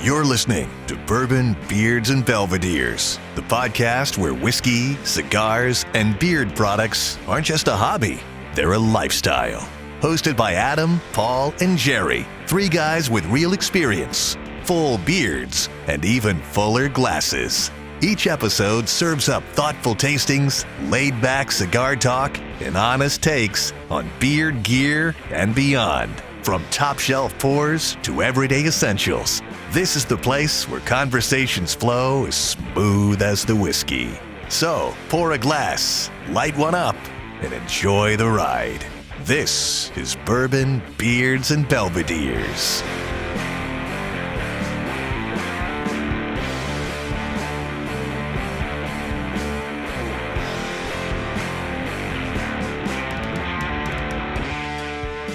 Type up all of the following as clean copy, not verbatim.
You're listening to Bourbon, Beards, and Belvederes, the podcast where whiskey, cigars, and beard products aren't just a hobby, they're a lifestyle. Hosted by Adam, Paul, and Jerry, three guys with real experience, full beards, and even fuller glasses. Each episode serves up thoughtful tastings, laid-back cigar talk, and honest takes on beard gear and beyond. From top-shelf pours to everyday essentials, this is the place where conversations flow as smooth as the whiskey. So, pour a glass, light one up, and enjoy the ride. This is Bourbon, Beards, and Belvederes.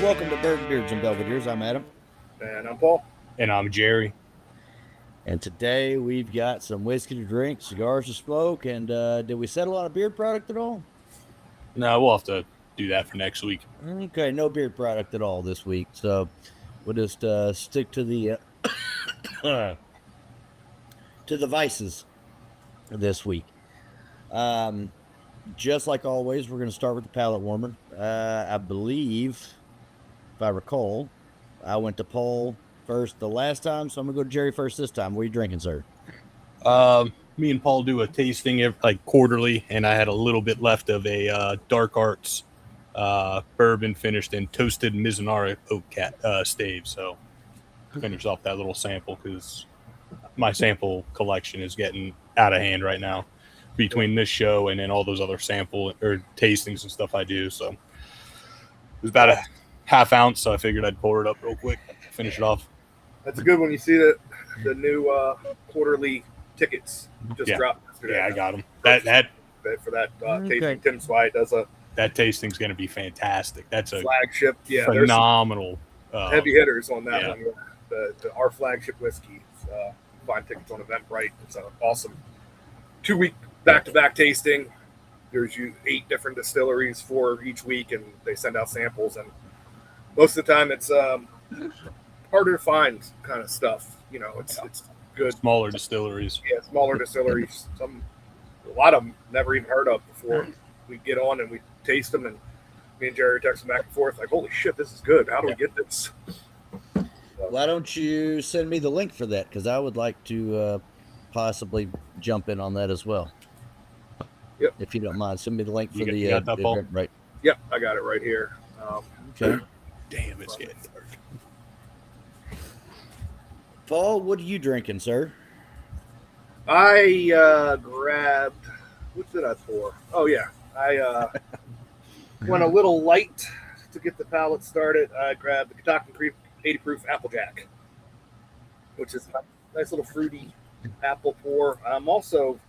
Welcome to Bourbon, Beards, and Belvederes. I'm Adam. And I'm Paul. And I'm Jerry. And today we've got some whiskey to drink, cigars to smoke, and did we settle on a beard product at all? No, we'll have to do that for next week. Okay, no beard product at all this week. So we'll just stick to the to the vices this week. Just like always, we're going to start with the palate warmer. I believe, if I recall, I went to Paul first the last time, so I'm going to go to Jerry first this time. What are you drinking, sir? Me and Paul do a tasting like quarterly, and I had a little bit left of a Dark Arts bourbon finished in toasted Mizunara oak stave. So finish off that little sample because my sample collection is getting out of hand right now between this show and then all those other sample or tastings and stuff I do. So it was about a half ounce, so I figured I'd pour it up real quick, finish it off. That's a good one. You see that the new quarterly tickets just dropped yesterday. Yeah, I got them. That for that tasting. Tim Swite does that tasting's going to be fantastic. That's a flagship. Yeah, phenomenal. Heavy hitters on that one. Our flagship whiskey. Find tickets on Eventbrite. It's an awesome 2-week back-to-back tasting. There's 8 different distilleries for each week, and they send out samples. And most of the time, it's harder to find kind of stuff. You know, it's good. Smaller distilleries. Yeah, smaller distilleries. A lot of them never even heard of before. We get on and we taste them, and me and Jerry text them back and forth like, "Holy shit, this is good! How do we get this?" Why don't you send me the link for that? Because I would like to possibly jump in on that as well. Yep. If you don't mind, send me the link for the got that, Paul? right. Yep, I got it right here. Okay. Damn, it's getting dark. Paul, what are you drinking, sir? I grabbed. What did I pour? Oh yeah, I went a little light to get the palate started. I grabbed the Kentucky Creek 80 proof Applejack, which is a nice little fruity apple pour. I'm also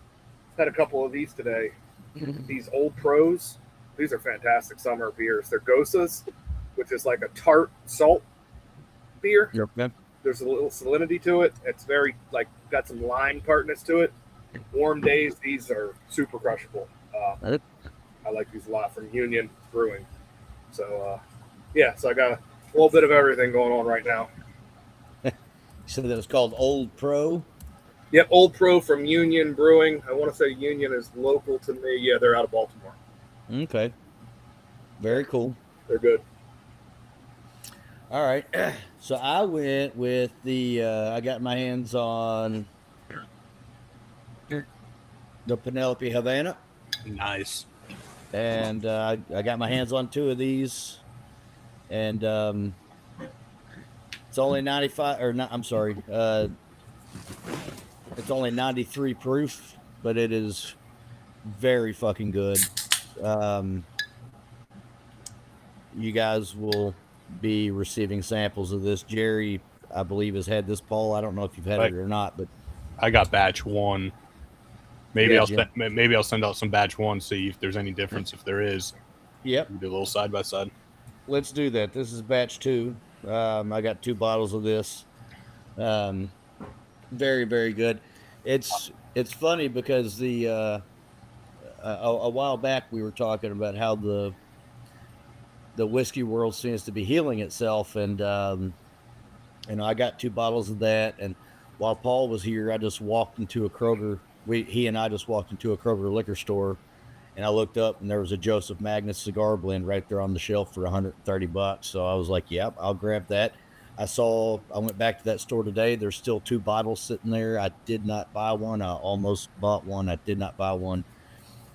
had a couple of these today. These Old Pros. These are fantastic summer beers. They're Gosas, which is like a tart salt beer. Yep. There's a little salinity to it. It's very got some lime tartness to it. Warm days, these are super crushable. I like these a lot from Union Brewing. So so I got a little bit of everything going on right now. So that was called Old Pro. Yep, Old Pro from Union Brewing. I want to say Union is local to me. Yeah, they're out of Baltimore. Okay. Very cool. They're good. All right. So I went with I got my hands on the Penelope Havana. Nice. And I got my hands on 2 of these. And it's only 95, or not, I'm sorry. It's only 93 proof, but it is very fucking good. You guys will be receiving samples of this. Jerry, I believe, has had this. Paul, I don't know if you've had it or not, but I got batch 1. Maybe I'll send out some batch 1, see if there's any difference. If there is, yep, do a little side by side. Let's do that. This is batch 2. I got 2 bottles of this. Very, very good. It's funny because a while back we were talking about how the whiskey world seems to be healing itself, and I got 2 bottles of that, and while Paul was here, I just walked into a Kroger. He and I just walked into a Kroger liquor store, and I looked up, and there was a Joseph Magnus Cigar Blend right there on the shelf for $130. So I was like, "Yep, I'll grab that." I went back to that store today. There's still 2 bottles sitting there. I did not buy one. I almost bought one. I did not buy one.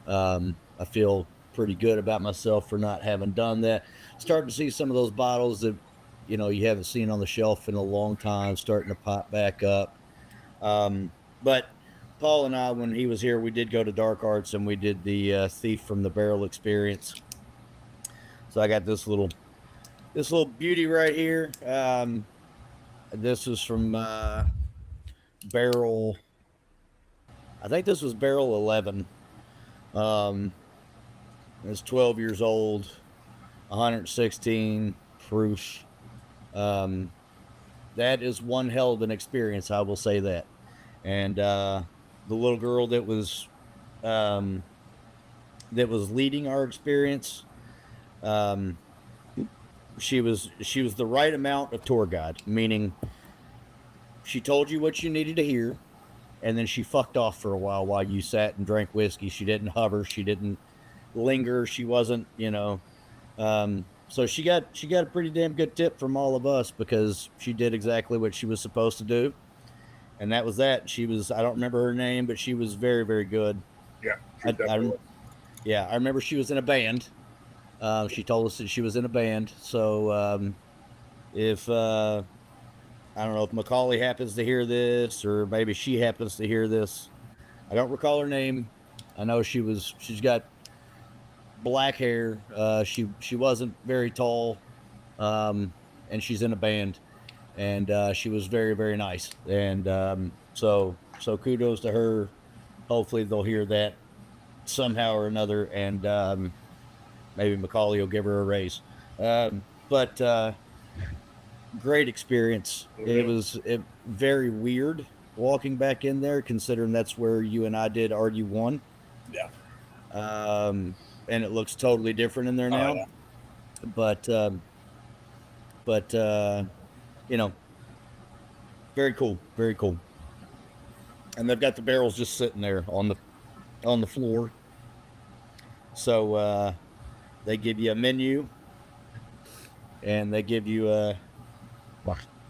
I feel pretty good about myself for not having done that. Starting to see some of those bottles that, you haven't seen on the shelf in a long time starting to pop back up. But Paul and I, when he was here, we did go to Dark Arts and we did the Thief from the Barrel experience. So I got this little beauty right here. This is from barrel. I think this was barrel 11. It's 12 years old, 116 proof. That is one hell of an experience, I will say that. And the little girl that was leading our experience, she was the right amount of tour guide, meaning she told you what you needed to hear, and then she fucked off for a while you sat and drank whiskey. She didn't hover, she didn't linger, she wasn't, so she got a pretty damn good tip from all of us because she did exactly what she was supposed to do. And that was that. I don't remember her name, but she was very, very good. Yeah. I remember she was in a band. She told us that she was in a band. So if I don't know if Macaulay happens to hear this, or maybe she happens to hear this. I don't recall her name. I know she's got black hair. She wasn't very tall, and she's in a band, and she was very, very nice. And so kudos to her. Hopefully they'll hear that somehow or another, and maybe Macaulay will give her a raise. But great experience. It was very weird walking back in there, considering that's where you and I did RU1. Yeah. And it looks totally different in there now. Yeah. But very cool, very cool. And they've got the barrels just sitting there on the floor. So they give you a menu, and they give you a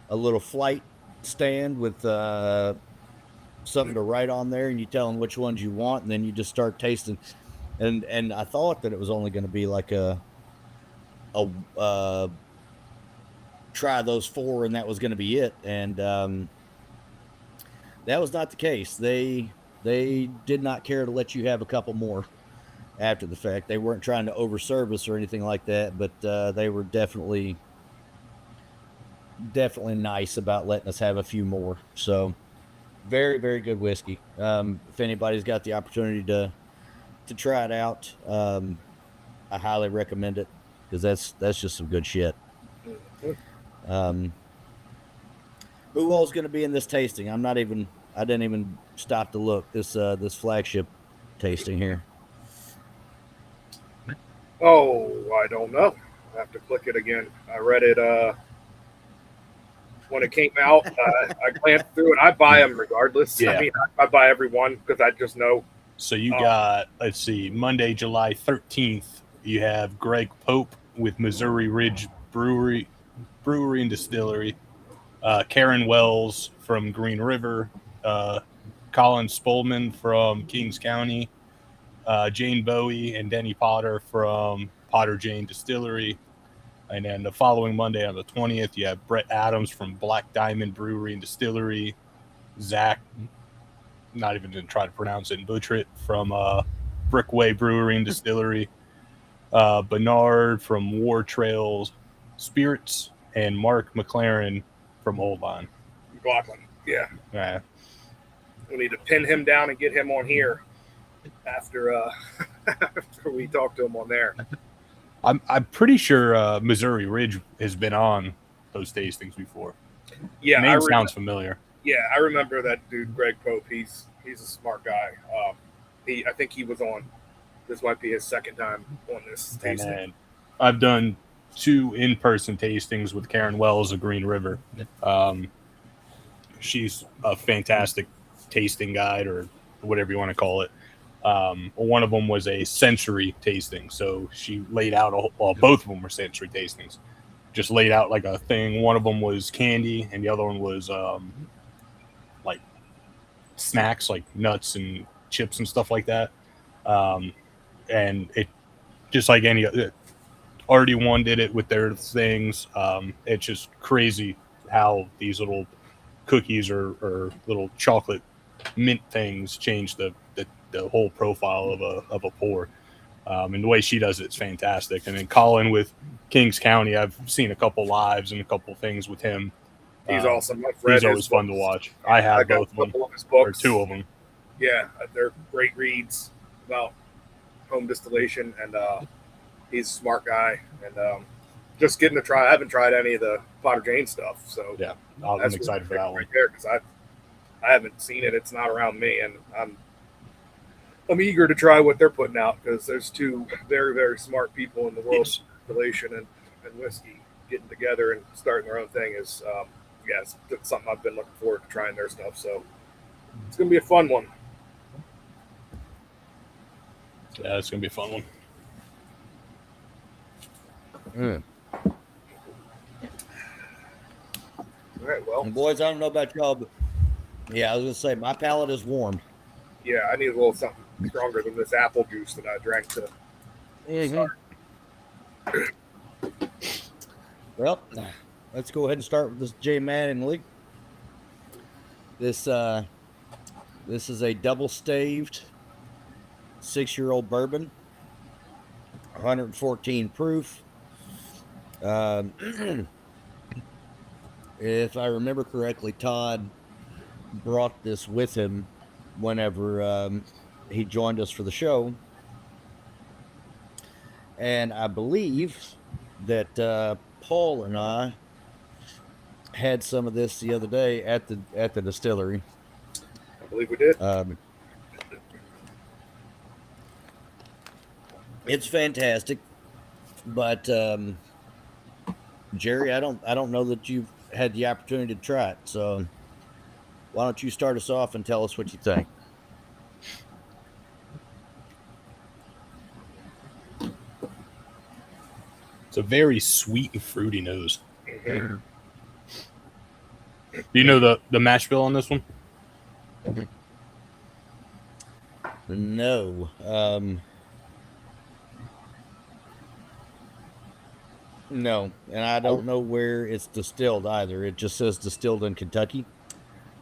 little flight stand with something to write on there, and you tell them which ones you want, and then you just start tasting. And I thought that it was only going to be like a try those 4, and that was going to be it. And that was not the case. They did not care to let you have a couple more after the fact. They weren't trying to overservice or anything like that, but they were definitely nice about letting us have a few more. So very, very good whiskey. If anybody's got the opportunity to try it out, I highly recommend it, because that's just some good shit. Who all's going to be in this tasting? I didn't even stop to look. This flagship tasting here. Oh, I don't know. I have to click it again. I read it when it came out. I glanced through it. I buy them regardless. Yeah. I mean, I buy every one because I just know. So you got, let's see, Monday, July 13th, you have Greg Pope with Missouri Ridge Brewery and Distillery, Karen Wells from Green River, Colin Spolman from Kings County, Jane Bowie and Denny Potter from Potter Jane Distillery. And then the following Monday on the 20th, you have Brett Adams from Black Diamond Brewery and Distillery, Zach, not even going to try to pronounce it and butcher it, from Brickway Brewery and Distillery, Bernard from War Trails Spirits, and Mark McLaren from Old Line. McLaughlin. Yeah. Yeah. We need to pin him down and get him on here after after we talk to him on there. I'm pretty sure Missouri Ridge has been on those tastings before. Yeah, name sounds familiar. Yeah, I remember that dude, Greg Pope. He's a smart guy. I think he was on. This might be his second time on this tasting. And I've done 2 in-person tastings with Karen Wells of Green River. she's a fantastic tasting guide or whatever you want to call it. One of them was a sensory tasting. So she laid out, both of them were sensory tastings. Just laid out like a thing. One of them was candy and the other one was like snacks, like nuts and chips and stuff like that. And it just like any RD1 did it with their things. It's just crazy how these little cookies or little chocolate mint things change the whole profile of a pour. And the way she does it's fantastic. And then Colin with Kings County, I've seen a couple lives and a couple things with him. He's awesome. I've read he's always fun to watch. I have both of them, of his books. or two of them. Yeah, they're great reads about home distillation, and he's a smart guy. And just getting to try. I haven't tried any of the Potter Jane stuff, so yeah, I'm excited for that one right there because I haven't seen it. It's not around me, and I'm eager to try what they're putting out because there's two very, very smart people in the world of distillation and whiskey getting together and starting their own thing is it's something I've been looking forward to trying their stuff. So it's gonna be a fun one. Yeah, it's gonna be a fun one. All right, well, Boys, I don't know about y'all, but yeah, I was gonna say my palate is warm. yeah, I need a little something stronger than this apple juice that I drank to start. Well, let's go ahead and start with this J. Mattingly. This is a double staved 6-year-old bourbon, 114 proof. If I remember correctly, Todd brought this with him whenever he joined us for the show, and I believe that Paul and I had some of this the other day at the distillery. I believe we did. It's fantastic, but Jerry, I don't know that you've had the opportunity to try it. So why don't you start us off and tell us what you think? It's a very sweet and fruity nose. Do you know the mash bill on this one? No. No, and I don't know where it's distilled either. It just says distilled in Kentucky.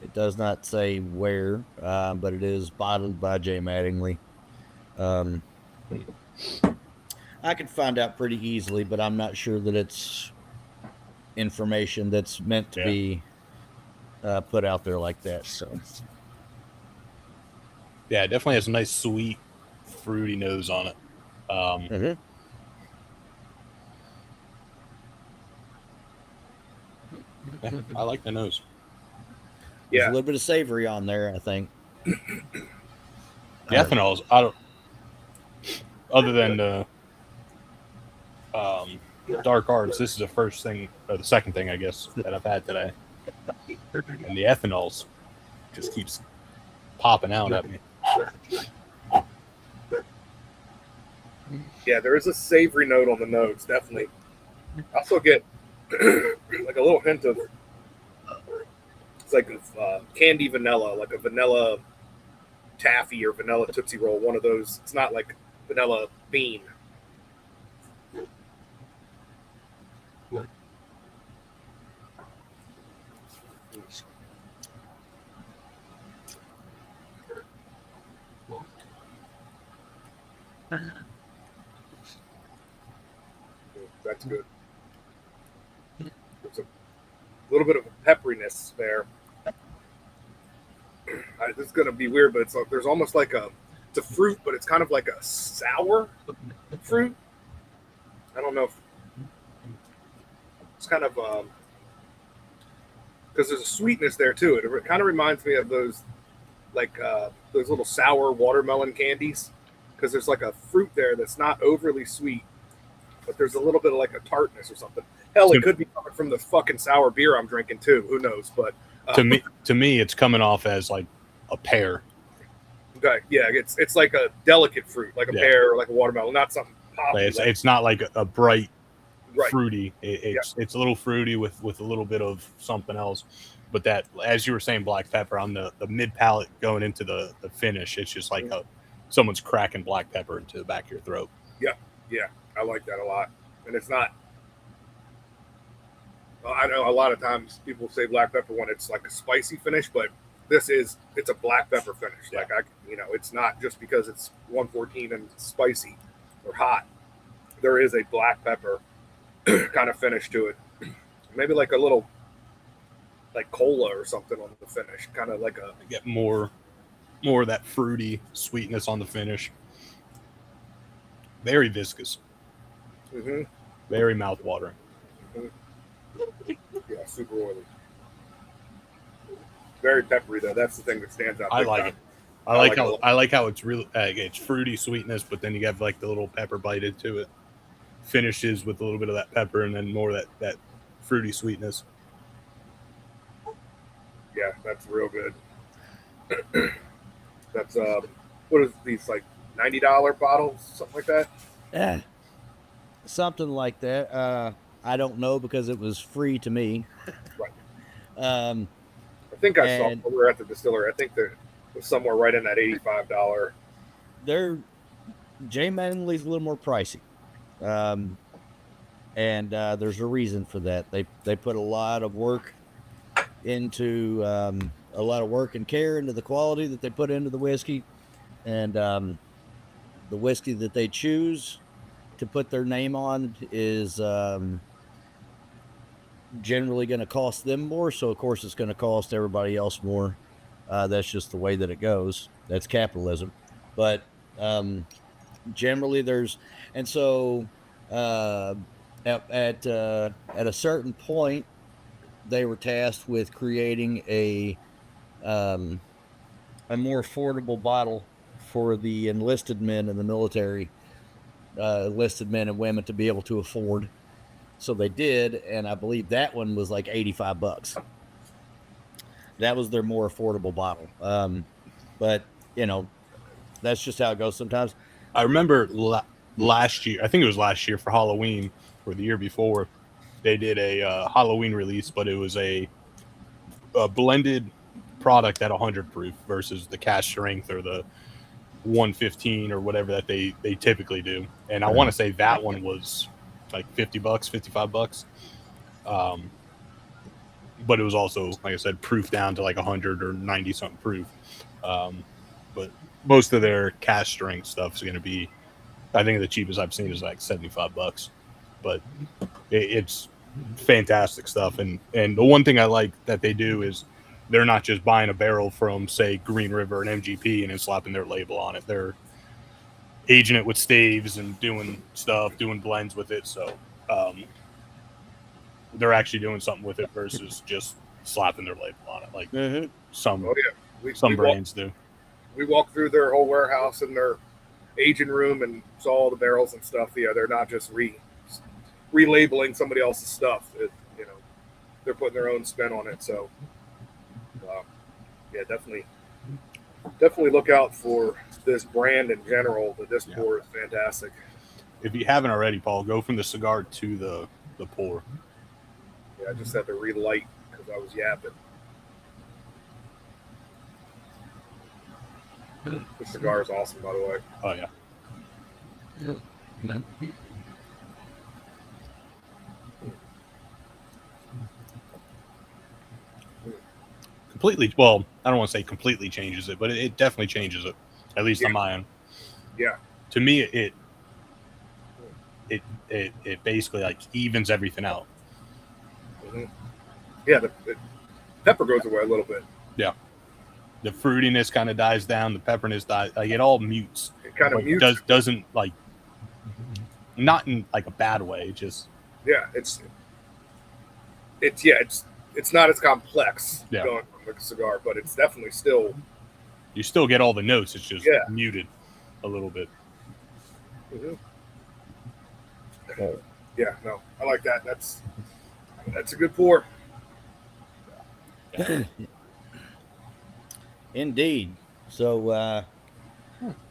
It does not say where, but it is bottled by J. Mattingly. I could find out pretty easily, but I'm not sure that it's information that's meant to be put out there like that. So, yeah, it definitely has a nice sweet, fruity nose on it. I like the nose. There's a little bit of savory on there, I think. The ethanols, I don't. Other than the dark arts, this is the first thing, or the second thing, I guess, that I've had today. And the ethanols just keeps popping out at me. Yeah, there is a savory note on the nose, definitely. I also get like a little hint of it's like candy vanilla, like a vanilla taffy or vanilla Tootsie Roll, one of those. It's not like vanilla bean. That's good. There's a little bit of pepperiness there. This is going to be weird, but there's almost like it's a fruit, but it's kind of like a sour fruit. I don't know if it's kind of because there's a sweetness there too. It kind of reminds me of those those little sour watermelon candies, because there's like a fruit there that's not overly sweet, but there's a little bit of like a tartness or something. Hell, it could be coming from the fucking sour beer I'm drinking too. Who knows? But To me, it's coming off as like a pear. Okay, yeah, it's like a delicate fruit, like a pear or like a watermelon, not something poppy. It's not like a bright right. fruity. It's a little fruity with a little bit of something else. But that, as you were saying, black pepper on the mid palate going into the finish, it's just like someone's cracking black pepper into the back of your throat. Yeah, I like that a lot. And it's not. I know a lot of times people say black pepper when it's like a spicy finish, but it's a black pepper finish. Yeah. Like it's not just because it's 114 and spicy or hot. There is a black pepper kind of finish to it. Maybe like a little like cola or something on the finish, kind of like a get more of that fruity sweetness on the finish. Very viscous. Mm-hmm. Very mouth-watering. Mm-hmm. Yeah, super oily. Very peppery though. That's the thing that stands out. I like it. I like how it's really it's fruity sweetness, but then you have like the little pepper bite into it. Finishes with a little bit of that pepper and then more of that fruity sweetness. Yeah, that's real good. That's what is these, like $90 bottles, something like that? Yeah, something like that. I don't know because it was free to me. Right. I think I saw when we were at the distillery. I think there was somewhere right in that $85. J. Mattingly's a little more pricey, and there's a reason for that. They put a lot of work into a lot of work and care into the quality that they put into the whiskey, and the whiskey that they choose to put their name on is generally going to cost them more. So of course it's going to cost everybody else more. That's just the way that it goes. That's capitalism. But generally there's, and so at a certain point, they were tasked with creating a more affordable bottle for the enlisted men in the military, enlisted men and women to be able to afford. So they did, and I believe that one was like $85. That was their more affordable bottle. But that's just how it goes sometimes. I remember last year, I think it was last year for Halloween or the year before, they did a Halloween release, but it was a blended product at 100 proof versus the cask strength or the 115 or whatever that they typically do. And I want to say that one was like $50, $55. But it was also, like I said, proof down to like 100 or 90 something proof. But most of their cask strength stuff is going to be, I think the cheapest I've seen is like $75. But it's fantastic stuff. And the one thing I like that they do is they're not just buying a barrel from, say, Green River and MGP and then slapping their label on it. They're aging it with staves and doing blends with it. So they're actually doing something with it versus just slapping their label on it, like some brands do. We walked through their whole warehouse and their aging room and saw all the barrels and stuff. Yeah, they're not just relabeling somebody else's stuff. They're putting their own spin on it. So, yeah, definitely look out for this brand in general. The disc pour is fantastic. If you haven't already, Paul, go from the cigar to the pour. Yeah, I just had to relight because I was yapping. The cigar is awesome, by the way. Oh, yeah. Completely, well, I don't want to say completely changes it, but it definitely changes it, at least on my end. Yeah. To me, it basically like evens everything out. Mm-hmm. Yeah, the pepper goes away a little bit. Yeah. The fruitiness kind of dies down. The pepperiness dies. Like it all mutes. It kind of mutes. Doesn't like, not in like a bad way. It just. Yeah, it's not as complex going from the cigar, but it's definitely still. You still get all the notes. It's just muted a little bit. Mm-hmm. Yeah, no, I like that. That's a good pour. Indeed. So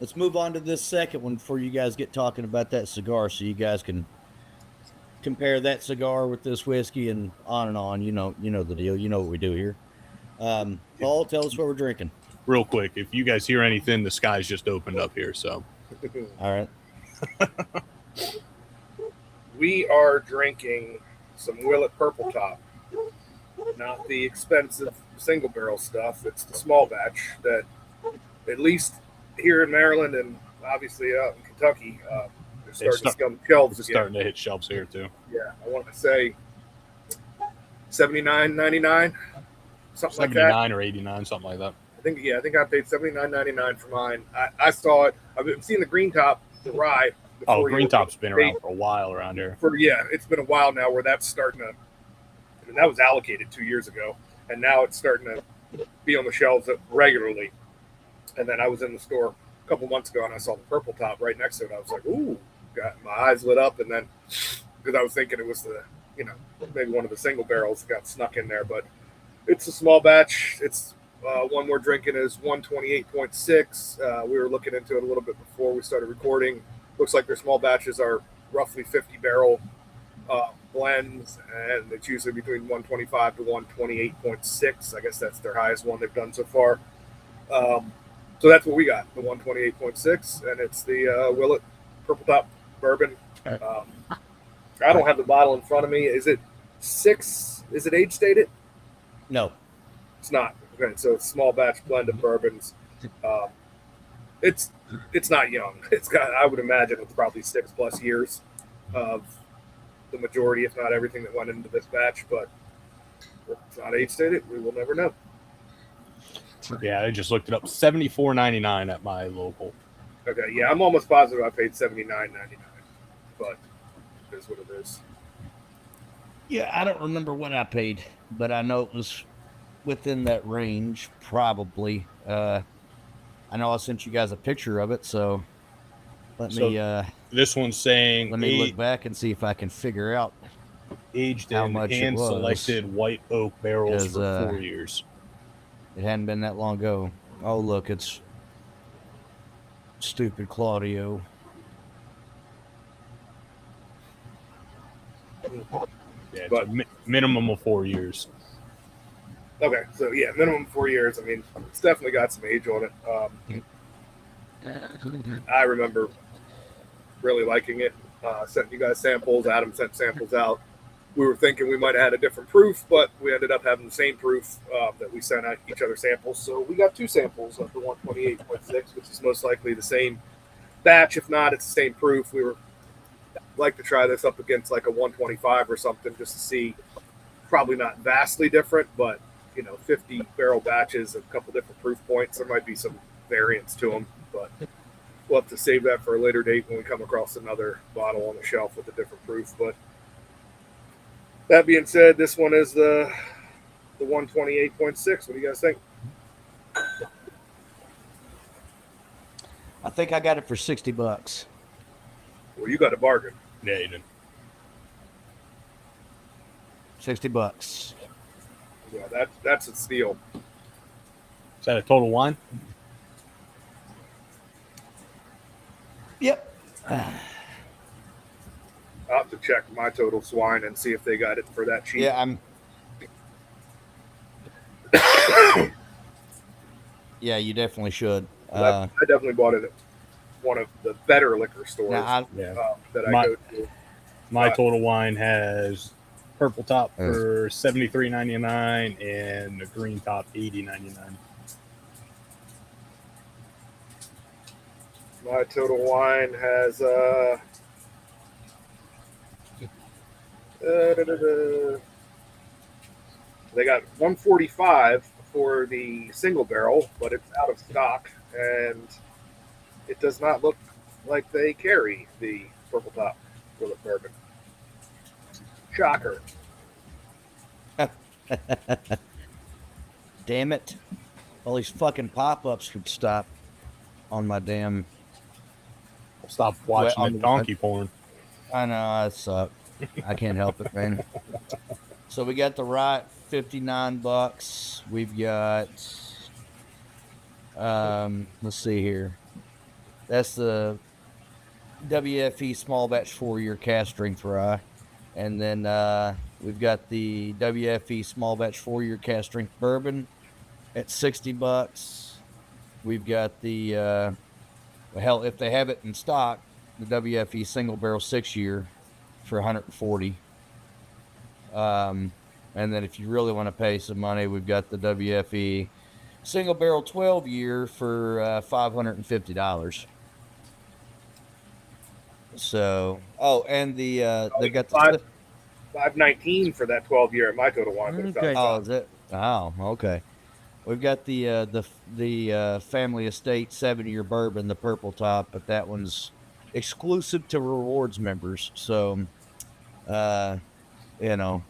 let's move on to this second one before you guys get talking about that cigar, so you guys can compare that cigar with this whiskey and on and on. You know the deal. You know what we do here. Paul, tell us what we're drinking. Real quick, if you guys hear anything, the sky's just opened up here. So, all right. We are drinking some Willett Purple Top. Not the expensive single barrel stuff. It's the small batch that, at least here in Maryland and obviously out in Kentucky, they're starting to scum shelves again. Starting to hit shelves here too. Yeah, I want to say $79.99, something like that. 79 or 89, something like that. I think I paid $79.99 for mine. I saw it. I've been seeing the green top, the rye. Oh, green top's been around for a while around here. It's been a while now where that's starting to. And that was allocated 2 years ago, and now it's starting to be on the shelves regularly. And then I was in the store a couple months ago, and I saw the purple top right next to it. I was like, "Ooh!" Got my eyes lit up, and then because I was thinking it was maybe one of the single barrels that got snuck in there, but it's a small batch. It's one we're drinking is 128.6. We were looking into it a little bit before we started recording. Looks like their small batches are roughly 50 barrel blends, and it's usually between 125 to 128.6. I guess that's their highest one they've done so far. So that's what we got, the 128.6, and it's the Willett Purple Top Bourbon. I don't have the bottle in front of me. Is it 6? Is it age stated? No, it's not. Okay, so it's small batch blend of bourbons. It's not young. It's got, I would imagine, it's probably 6+ years of the majority, if not everything, that went into this batch. But if it's not age stated, we will never know. Yeah, I just looked it up. $74.99 at my local. Okay, yeah, I'm almost positive I paid $79.99, but it is what it is. Yeah, I don't remember what I paid, but I know it was within that range, probably. I know I sent you guys a picture of it, so let me. This one's saying. Let me look back and see if I can figure out aged how in much hand-selected white oak barrels for 4 years. It hadn't been that long ago. Oh, look, it's stupid Claudio. Yeah, but minimum of 4 years. Okay, so yeah, minimum 4 years. I mean, it's definitely got some age on it. I remember really liking it. Sent you guys samples. Adam sent samples out. We were thinking we might have had a different proof, but we ended up having the same proof that we sent out each other samples. So we got 2 samples of the 128.6, which is most likely the same batch. If not, it's the same proof. We were like to try this up against like a 125 or something just to see. Probably not vastly different, but 50 barrel batches, a couple different proof points. There might be some variance to them, but we'll have to save that for a later date when we come across another bottle on the shelf with a different proof. But that being said, this one is the 128.6. What do you guys think? I think I got it for $60. Well, you got a bargain. Yeah, you did. $60. Yeah, that's a steal. Is that a total wine? Yep. I'll have to check my total swine and see if they got it for that cheap. Yeah, yeah, you definitely should. I definitely bought it at one of the better liquor stores that I go to. My total wine has purple top for $73.99 and the green top $80.99. My total wine has they got $145 for the single barrel, but it's out of stock, and it does not look like they carry the purple top Willett bourbon. Shocker. Damn it. All these fucking pop-ups could stop on my damn... Stop watching the donkey porn. I know, I suck. I can't help it, man. So we got the rye, $59. We've got, let's see here. That's the WFE small batch 4-year cask strength rye. And then we've got the WFE small batch 4-year cask strength bourbon at $60. We've got the, hell, if they have it in stock, the WFE single barrel 6-year for $140. And then if you really want to pay some money, we've got the WFE single barrel 12-year for $550. So, and they got the $519 for that 12-year at my Total Wine. Okay. Oh, is it? Oh, okay. We've got the Family Estate 7-year bourbon, the purple top, but that one's exclusive to rewards members. So, you know,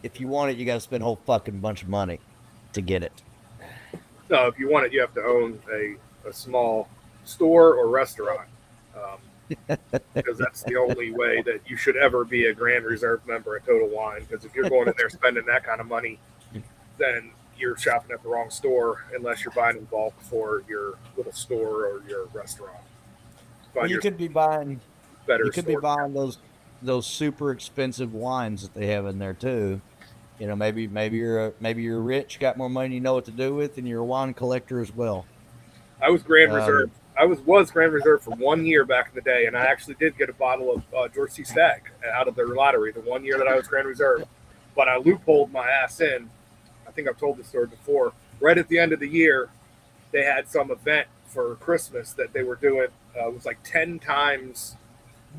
if you want it, you got to spend a whole fucking bunch of money to get it. No, if you want it, you have to own a small store or restaurant. Because that's the only way that you should ever be a Grand Reserve member at Total Wine. Because if you're going in there spending that kind of money, then you're shopping at the wrong store unless you're buying in bulk for your little store or your restaurant. Well, you could be buying better. You could be buying those super expensive wines that they have in there too. You know, maybe you're rich, got more money, you know what to do with, and you're a wine collector as well. I was Grand Reserve. I was Grand Reserve for 1 year back in the day, and I actually did get a bottle of George C. Stagg out of their lottery the 1 year that I was Grand Reserve. But I loopholed my ass in. I think I've told this story before. Right at the end of the year, they had some event for Christmas that they were doing. It was like 10 times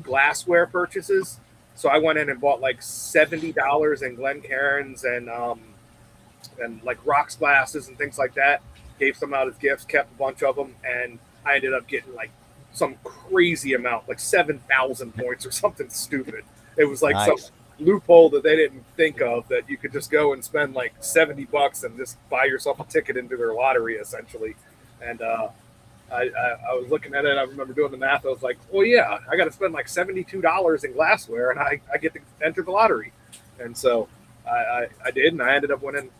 glassware purchases. So I went in and bought like $70 in Glencairns and like rocks glasses and things like that. Gave some out as gifts, kept a bunch of them, and I ended up getting like some crazy amount, like 7,000 points or something stupid. It was like some loophole that they didn't think of, that you could just go and spend like $70 and just buy yourself a ticket into their lottery essentially. And I was looking at it. I remember doing the math. I was like, well, yeah, I got to spend like $72 in glassware, and I get to enter the lottery. And so I did, and I ended up winning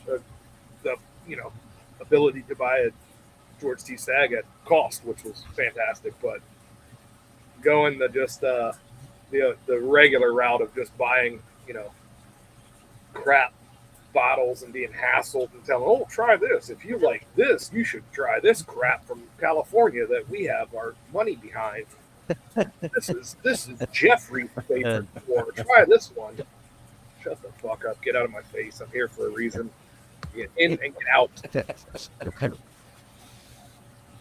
the ability to buy a George T. Stagg at cost, which was fantastic. But going the regular route of just buying, crap bottles and being hassled and telling, oh, try this. If you like this, you should try this crap from California that we have our money behind. This is Jeffrey's favorite store. Try this one. Shut the fuck up. Get out of my face. I'm here for a reason. Get in and get out.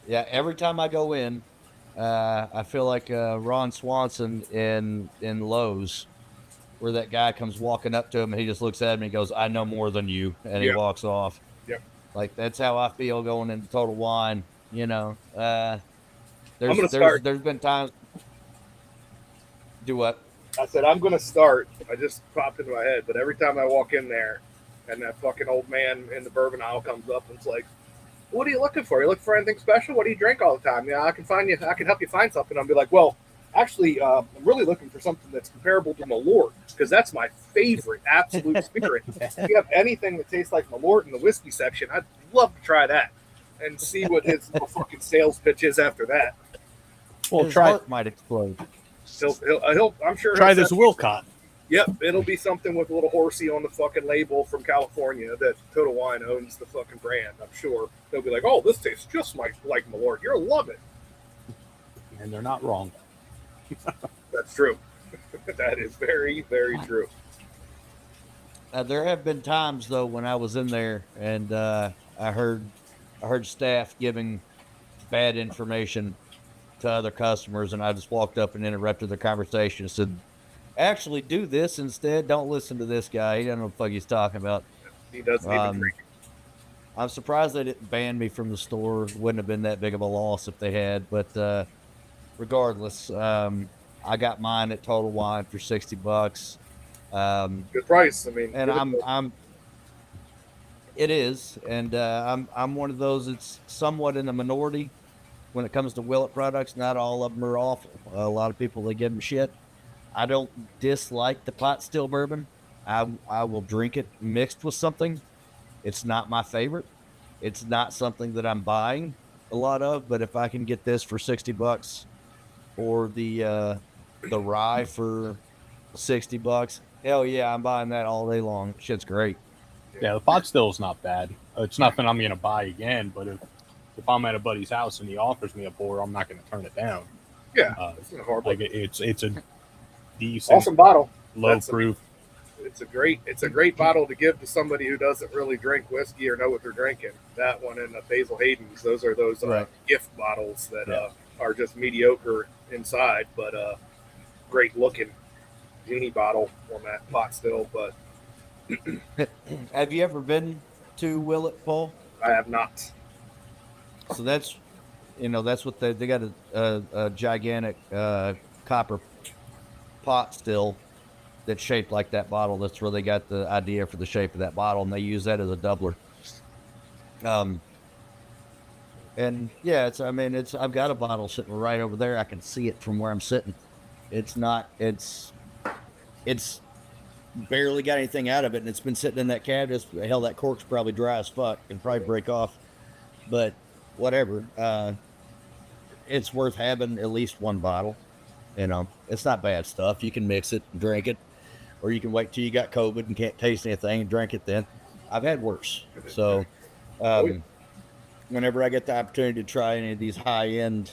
Yeah, every time I go in, I feel like Ron Swanson in Lowe's, where that guy comes walking up to him and he just looks at him and he goes, I know more than you, and he walks off. Yep. Like, that's how I feel going into Total Wine. There's been times. Do what? I said, I'm going to start. I just popped into my head, but every time I walk in there and that fucking old man in the bourbon aisle comes up and it's like, what are you looking for? You looking for anything special? What do you drink all the time? Yeah, I can help you find something. I'll be like, well, actually, I'm really looking for something that's comparable to Malort, because that's my favorite absolute spirit. If you have anything that tastes like Malort in the whiskey section, I'd love to try that and see what his fucking sales pitch is after that. Well, his heart might explode. He'll I'm sure. Try this Wilcott. Yep, it'll be something with a little horsey on the fucking label from California that Total Wine owns the fucking brand. I'm sure they'll be like, "Oh, this tastes just like Malort. You'll love it." And they're not wrong. That's true. That is very, very true. There have been times though when I was in there and I heard staff giving bad information to other customers, and I just walked up and interrupted the conversation and said, actually do this instead. Don't listen to this guy. He doesn't know what the fuck he's talking about. He doesn't even drink. I'm surprised they didn't ban me from the store. Wouldn't have been that big of a loss if they had, but regardless, I got mine at Total Wine for $60. Good price. I mean, and it is, and I'm one of those that's somewhat in the minority when it comes to Willett products. Not all of them are awful. A lot of people, they give them shit. I don't dislike the pot still bourbon. I will drink it mixed with something. It's not my favorite. It's not something that I'm buying a lot of, but if I can get this for $60 or the rye for $60, hell yeah, I'm buying that all day long. Shit's great. Yeah, the pot still is not bad. It's nothing I'm going to buy again, but if I'm at a buddy's house and he offers me a pour, I'm not going to turn it down. Yeah, it's not horrible. Like it's a decent, awesome bottle. low proof. It's a great bottle to give to somebody who doesn't really drink whiskey or know what they're drinking. That one and Basil Hayden's, those are those Right. gift bottles that are just mediocre inside, but great looking genie bottle on that pot still. But Have you ever been to Willett, Paul? I have not. So that's what they got a gigantic copper pot still that's shaped like that bottle. That's where they got the idea for the shape of that bottle, and they use that as a doubler. And yeah, I've got a bottle sitting right over there. I can see it from where I'm sitting. It's barely got anything out of it, and it's been sitting in that cabinet. Hell, that cork's probably dry as fuck and probably break off, but whatever. It's worth having at least one bottle. It's not bad stuff. You can mix it and drink it, or you can wait till you got COVID and can't taste anything and drink it then. I've had worse. So whenever I get the opportunity to try any of these high-end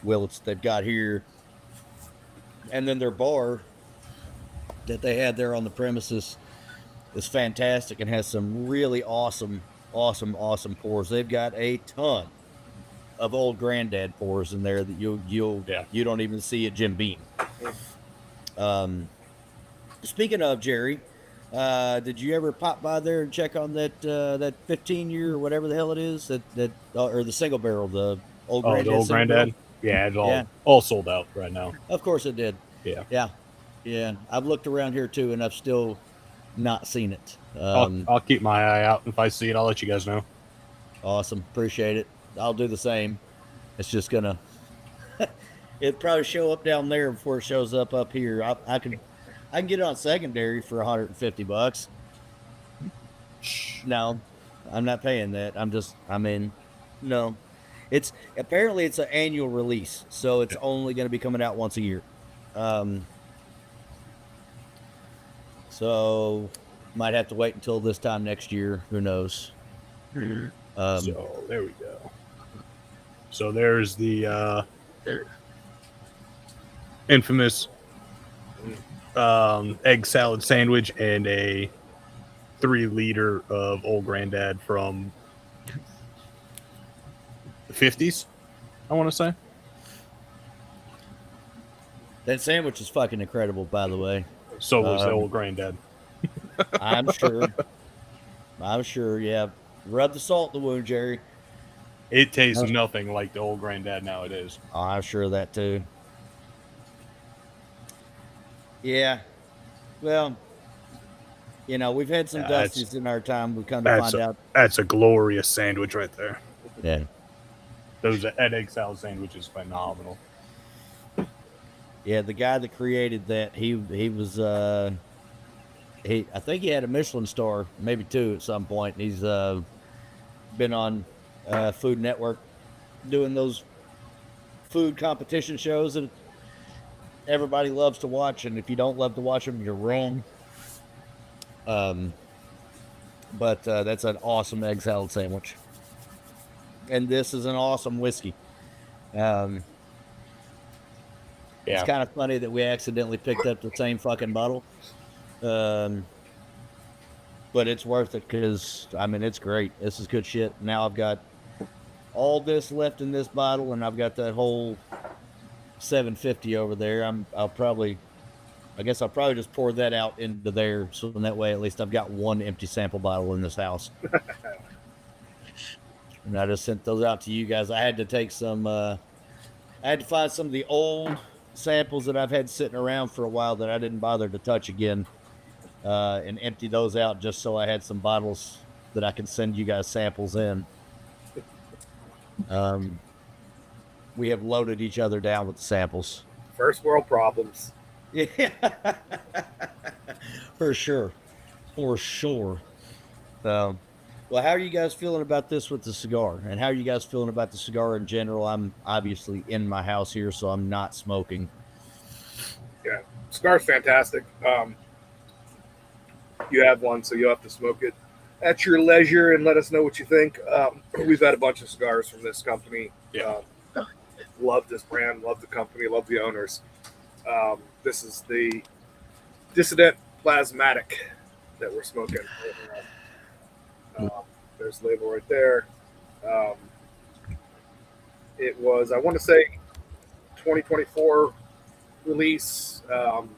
Willets they've got here, and then their bar that they had there on the premises is fantastic and has some really awesome pours. They've got a ton of old granddad pours in there that you don't even see at Jim Beam. Speaking of, Jerry, did you ever pop by there and check on that 15-year or whatever the hell it is or the single barrel, the old granddad? The old granddad. Yeah, it's all sold out right now. Of course it did. Yeah. I've looked around here too, and I've still not seen it. I'll keep my eye out. If I see it, I'll let you guys know. Awesome, appreciate it. I'll do the same. It's just gonna it'd probably show up down there before it shows up here. I can get it on secondary for $150. No, I'm not paying that. No. It's apparently it's an annual release, so it's only going to be coming out once a year. So might have to wait until this time next year. Who knows? So there we go. So there's the infamous egg salad sandwich and a 3-liter of Old Granddad from the 50s, I want to say. That sandwich is fucking incredible, by the way. So was the Old Granddad. I'm sure, yeah. Rub the salt in the wound, Jerry. It tastes nothing like the Old Granddad nowadays. Oh, I'm sure of that too. Yeah. Well, we've had some Dusties in our time. We've come to find out. That's a glorious sandwich right there. Yeah. That egg salad sandwich is phenomenal. Yeah, the guy that created that, he was I think he had a Michelin star, maybe 2 at some point. He's been on Food Network doing those food competition shows that everybody loves to watch, and if you don't love to watch them, you're wrong. But that's an awesome egg salad sandwich, and this is an awesome whiskey. It's kind of funny that we accidentally picked up the same fucking bottle. But it's worth it because, it's great. This is good shit. Now I've got all this left in this bottle, and I've got that whole 750 over there. I'll probably just pour that out into there, so in that way at least I've got one empty sample bottle in this house. And I just sent those out to you guys. I had to take some. I had to find some of the old samples that I've had sitting around for a while that I didn't bother to touch again, and empty those out just so I had some bottles that I can send you guys samples in. We have loaded each other down with the samples. First world problems. Yeah, for sure. For sure. Well, how are you guys feeling about this with the cigar? And how are you guys feeling about the cigar in general? I'm obviously in my house here, so I'm not smoking. Yeah, cigar's fantastic. You have one, so you'll have to smoke it at your leisure and let us know what you think. We've had a bunch of cigars from this company. Yeah. Love this brand, love the company, love the owners. This is the Dissident Plasmatic that we're smoking. There's the label right there. It was, I want to say, 2024 release, and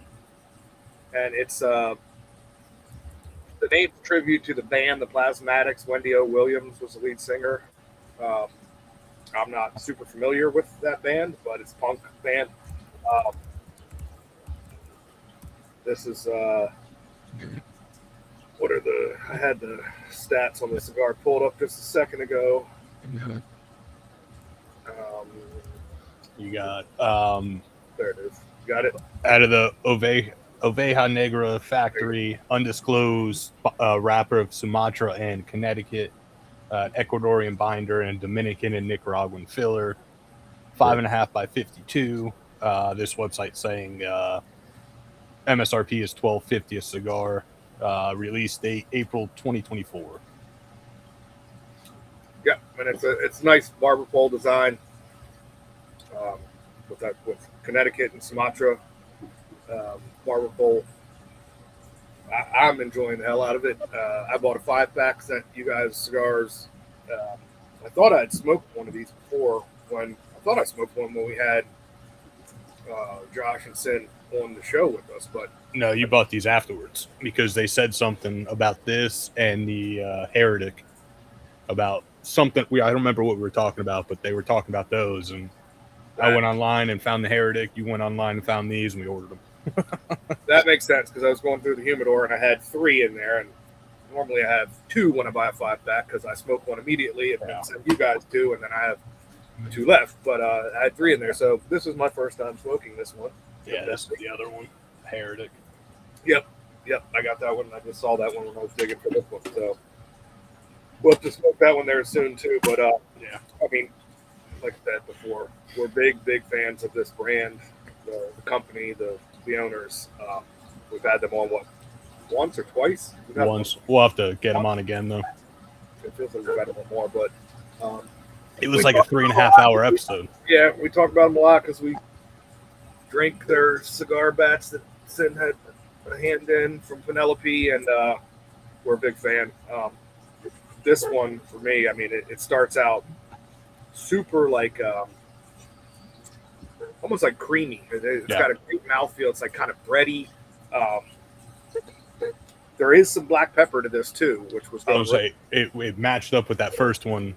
it's the name's a tribute to the band, the Plasmatics. Wendy O. Williams was the lead singer. I'm not super familiar with that band, but it's a punk band. This is I had the stats on the cigar pulled up just a second ago. You got There it is. Got it. out of the Oveja Negra factory, undisclosed wrapper of Sumatra and Connecticut, Ecuadorian binder, and Dominican and Nicaraguan filler, 5.5 by 52. This website saying MSRP is $12.50 a cigar. Release date April 2024. Yeah, and it's a nice barber pole design with Connecticut and Sumatra barber pole. I'm enjoying the hell out of it. I bought a 5-pack, sent you guys cigars. I thought I'd smoked one of these before. I thought I smoked one when we had Josh and Sin on the show with us, but No, you bought these afterwards because they said something about this and the Heretic about something. I don't remember what we were talking about, but they were talking about those. And I went online and found the Heretic. You went online and found these, and we ordered them. that makes sense because I was going through the humidor and I had 3 in there, and normally I have 2 when I buy a 5-pack because I smoke one immediately and then send you guys 2, and then I have 2 left. But I had 3 in there, so this was my first time smoking this one. Yeah, this is the other one, Heretic. Yep, I got that one. I just saw that one when I was digging for this one, so we'll have to smoke that one there soon too. But yeah, I mean, like I said before, we're big fans of this brand, the company, the owners. We've had them on once or twice? Once. We'll have to get them on again though. It feels like we've had them on more, but it was like a 3.5-hour episode. Yeah, we talked about them a lot because we drank their cigar batch that Sin had a hand in from Penelope, and we're a big fan. This one, for me, I mean, it starts out super like almost like creamy. It's got a great mouthfeel. It's like kind of bready. There is some black pepper to this too, which was. I would say it matched up with that first one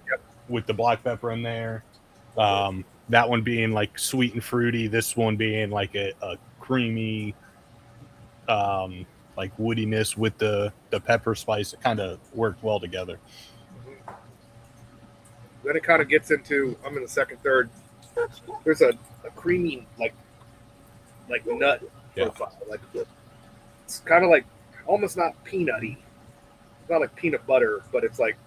with the black pepper in there. That one being like sweet and fruity. This one being like a creamy, like woodiness with the pepper spice. It kind of worked well together. Then it kind of gets into, I'm in the second, third. There's a creamy like nut profile. Like it's kind of like almost not peanutty. It's not like peanut butter, but it's like,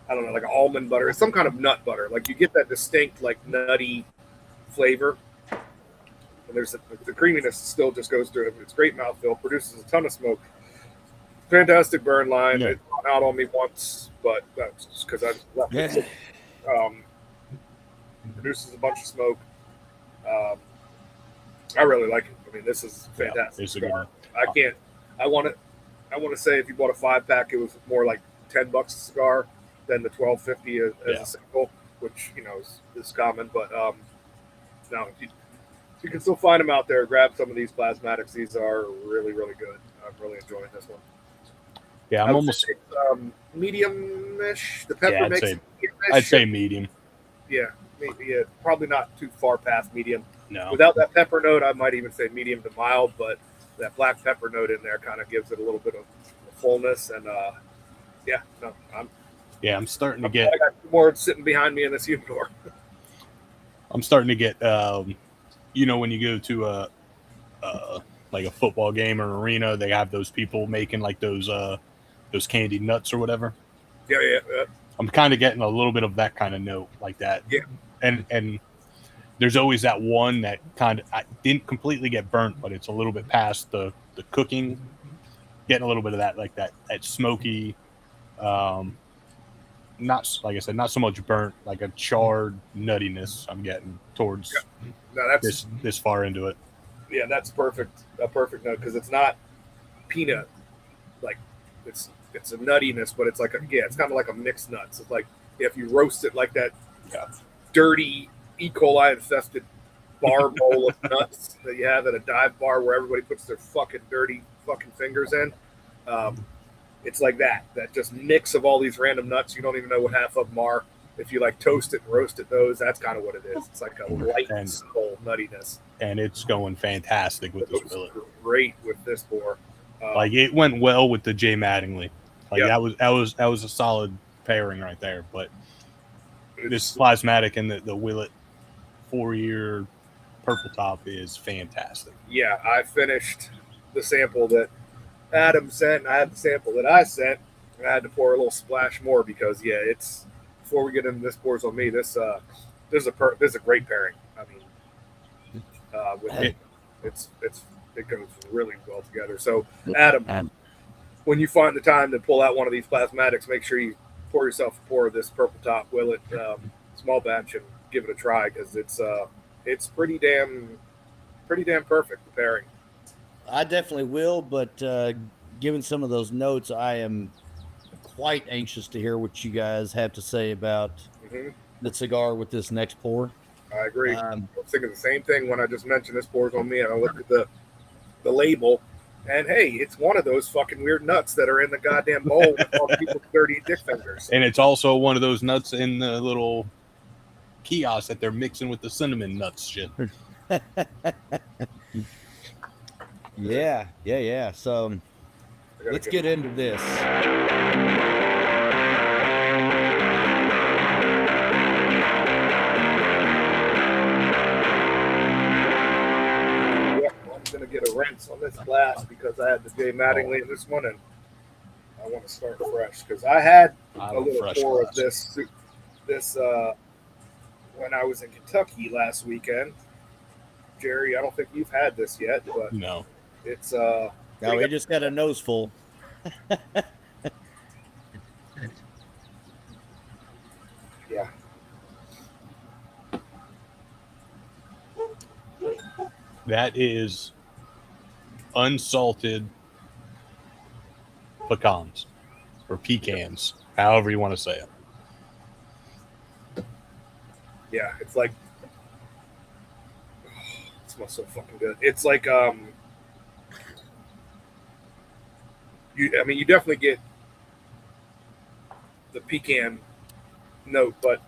I don't know, like almond butter. It's some kind of nut butter. Like you get that distinct like nutty flavor. And there's the creaminess still just goes through it. It's great mouthfeel, produces a ton of smoke. Fantastic burn line. Yeah. It's gone out on me once, but that's just because I left it. Produces a bunch of smoke. I really like it. I mean, this is fantastic. It's a good one. I want to say if you bought a 5-pack, it was more like $10 a cigar than the $12.50 as a single, which is common. But no, if you can still find them out there, grab some of these plasmatics. These are really, really good. I'm really enjoying this one. Yeah, I'm almost medium-ish. The pepper makes it medium-ish. I'd say medium. Yeah, probably not too far past medium. No. Without that pepper note, I might even say medium to mild, but that black pepper note in there kind of gives it a little bit of fullness. And I'm starting to get. I got more sitting behind me in this humidor. I'm starting to get. When you go to like a football game or arena, they have those people making like those candied nuts or whatever. Yeah. I'm kind of getting a little bit of that kind of note like that. Yeah. And there's always that one that kind of, I didn't completely get burnt, but it's a little bit past the cooking, getting a little bit of that, like that smoky, not, like I said, not so much burnt, like a charred nuttiness I'm getting towards this far into it. Yeah, that's perfect. A perfect note, because it's not peanut, like it's a nuttiness, but it's like it's kind of like a mixed nuts. It's like if you roast it like that dirty E. coli infested bar bowl of nuts that you have at a dive bar where everybody puts their fucking dirty fucking fingers in. It's like that just mix of all these random nuts. You don't even know what half of them are. If you like toast it and roast it, that's kind of what it is. It's like a light subtle nuttiness. And it's going fantastic with this Willett. Great with this pour. Like it went well with the J. Mattingly. Like that was a solid pairing right there. But this Plasmatic and the Willett 4-year purple top is fantastic. Yeah, I finished the sample that Adam sent, and I had the sample that I sent. And I had to pour a little splash more because it's before we get into this pours on me. This is a great pairing. I mean, it goes really well together. So Adam, when you find the time to pull out one of these Plasmatics, make sure you pour yourself a pour of this purple top Willett small batch and give it a try, because it's pretty damn perfect, the pairing. I definitely will, but given some of those notes, I am quite anxious to hear what you guys have to say about the cigar with this next pour. I agree. I was thinking the same thing when I just mentioned this pours on me, and I looked at the label, and hey, it's one of those fucking weird nuts that are in the goddamn bowl with all people's dirty dick fingers. And it's also one of those nuts in the little kiosk that they're mixing with the cinnamon nuts shit. Yeah. So let's get into this. I'm going to get a rinse on this glass because I had the J. Mattingly in this one, and I want to start fresh because I had a little pour of this when I was in Kentucky last weekend. Jerry, I don't think you've had this yet, but no, it's no, we just got a nose full. Yeah. That is unsalted pecans or pecans, however you want to say it. Yeah, it's like it smells so fucking good. It's like you definitely get the pecan note, but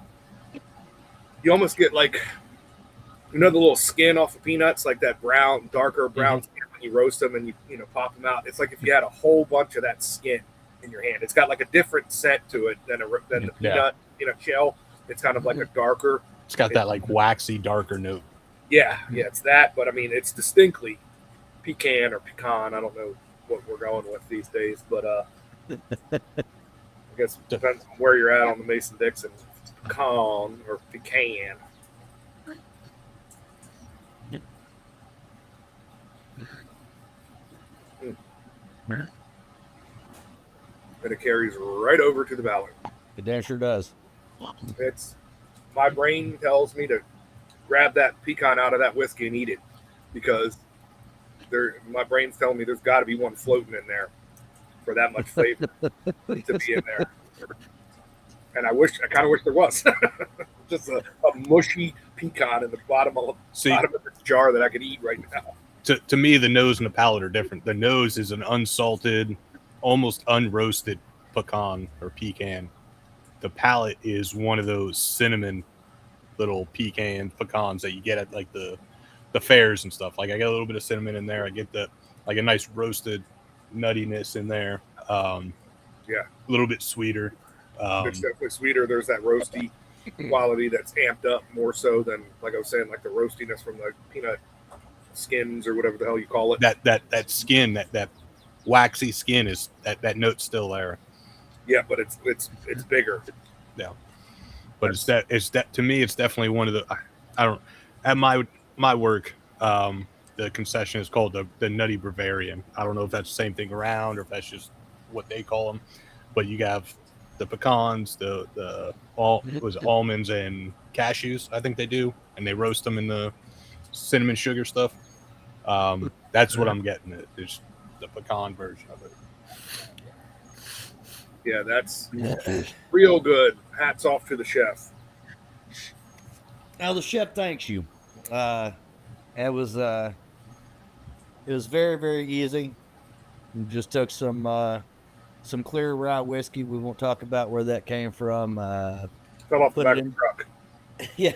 you almost get like the little skin off of peanuts, like that darker brown skin when you roast them and you pop them out. It's like if you had a whole bunch of that skin in your hand. It's got like a different scent to it than the peanut shell. It's kind of like a darker. It's got that like waxy, darker note. Yeah, it's that. But I mean, it's distinctly pecan or pecan. I don't know what we're going with these days, but I guess it depends on where you're at on the Mason-Dixon. Pecan or pecan. And it carries right over to the Ballard. It damn sure does. It's my brain tells me to grab that pecan out of that whiskey and eat it because my brain's telling me there's got to be one floating in there for that much flavor to be in there. And I kind of wish there was just a mushy pecan in the bottom of this jar that I could eat right now. To me, the nose and the palate are different. The nose is an unsalted, almost unroasted pecan or pecan. The palate is one of those cinnamon little pecans that you get at like the fairs and stuff. Like I get a little bit of cinnamon in there. I get a nice roasted nuttiness in there. A little bit sweeter. It's definitely sweeter. There's that roasty quality that's amped up more so than, like I was saying, like the roastiness from the peanut skins or whatever the hell you call it. That skin, that waxy skin is that note's still there. Yeah, but it's bigger. Yeah, but it's that to me, it's definitely one of the. I don't at my work. The concession is called the Nutty Bavarian. I don't know if that's the same thing around or if that's just what they call them. But you have the pecans, the almonds and cashews. I think they do, and they roast them in the cinnamon sugar stuff. That's what I'm getting. It's the pecan version of it. Yeah, that's real good. Hats off to the chef. Now the chef thanks you. It was very, very easy. We just took some clear rye whiskey. We won't talk about where that came from. Fell off the back of the truck. Yeah.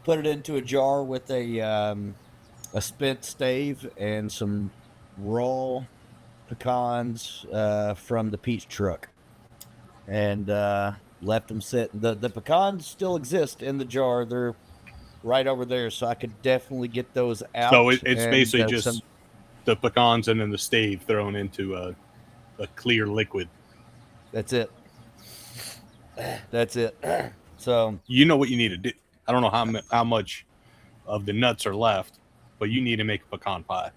Put it into a jar with a spent stave and some raw pecans from the peach truck, and left them sit. The pecans still exist in the jar. They're right over there, so I could definitely get those out. So it's basically just the pecans and then the stave thrown into a clear liquid. That's it. That's it. So you know what you need to do. I don't know how much of the nuts are left, but you need to make a pecan pie.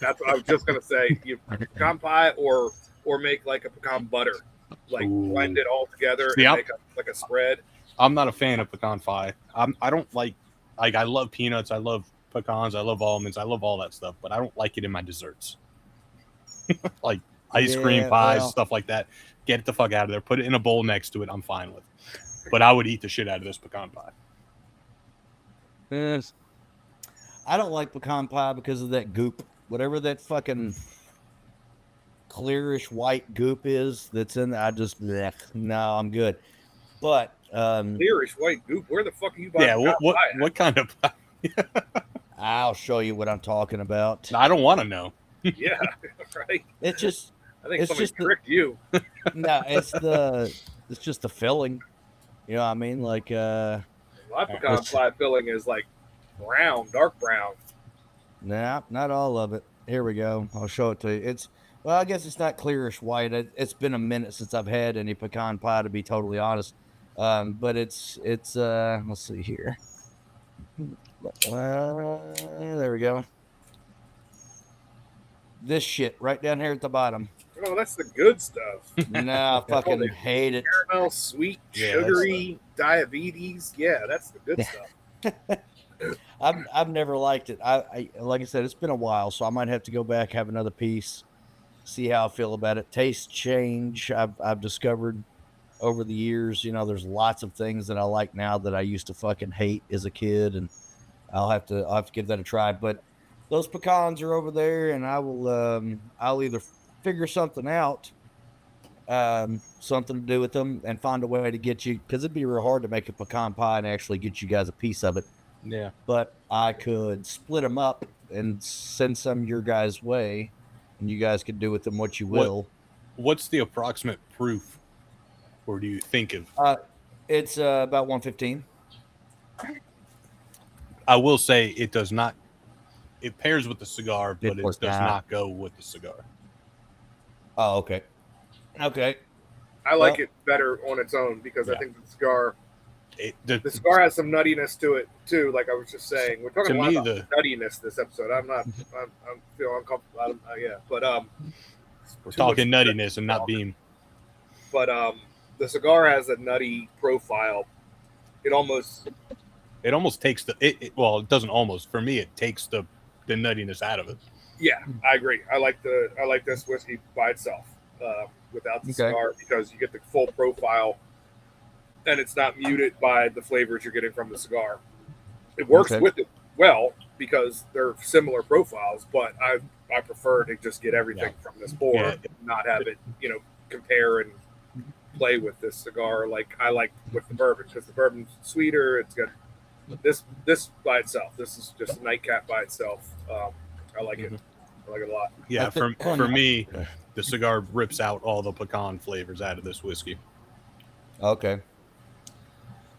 That's what I was just gonna say. You pecan pie or make like a pecan butter, like blend it all together and make like a spread. I'm not a fan of pecan pie. I don't like I love peanuts. I love pecans. I love almonds. I love all that stuff, but I don't like it in my desserts. Like ice cream pies, stuff like that. Get it the fuck out of there. Put it in a bowl next to it. I'm fine with. But I would eat the shit out of this pecan pie. Yes. I don't like pecan pie because of that goop. Whatever that fucking clearish white goop is that's in there, I just no, I'm good. But clearish white goop. Where the fuck are you buying? Yeah, what kind of pie? I'll show you what I'm talking about. I don't want to know. Yeah, right. It's just I think somebody tricked you. No, it's just the filling. You know what I mean? Like my pecan pie filling is like brown, dark brown. Nah, not all of it. Here we go. I'll show it to you. I guess it's not clearish white. It's been a minute since I've had any pecan pie, to be totally honest. But it's let's see here. There we go. This shit right down here at the bottom. Oh, that's the good stuff. No, I fucking hate it. Caramel, sweet, sugary, diabetes. Yeah, that's the good stuff. I've never liked it. I like I said, it's been a while, so I might have to go back, have another piece, see how I feel about it. Taste change. I've discovered over the years, you know, there's lots of things that I like now that I used to fucking hate as a kid, and I'll have to give that a try. But those pecans are over there, and I'll either figure something out, something to do with them, and find a way to get you, because it'd be real hard to make a pecan pie and actually get you guys a piece of it. Yeah. But I could split them up and send some your guys' way, and you guys could do with them what you will. What's the approximate proof, or do you think of? It's about 115. I will say it does not. It pairs with the cigar, but it does not go with the cigar. Oh, okay. Okay. I like it better on its own because I think the cigar. The cigar has some nuttiness to it too. Like I was just saying, we're talking a lot about nuttiness this episode. I'm feeling uncomfortable. But we're talking nuttiness and not beam. But the cigar has a nutty profile. It almost takes it doesn't almost. For me, it takes the nuttiness out of it. Yeah, I agree. I like this whiskey by itself without the cigar because you get the full profile. And it's not muted by the flavors you're getting from the cigar. It works with it well because they're similar profiles, but I prefer to just get everything from this pour and not have it, compare and play with this cigar like I like with the bourbon, because the bourbon's sweeter. It's got this by itself. This is just a nightcap by itself. I like it. I like it a lot. Yeah, for me, the cigar rips out all the pecan flavors out of this whiskey. Okay.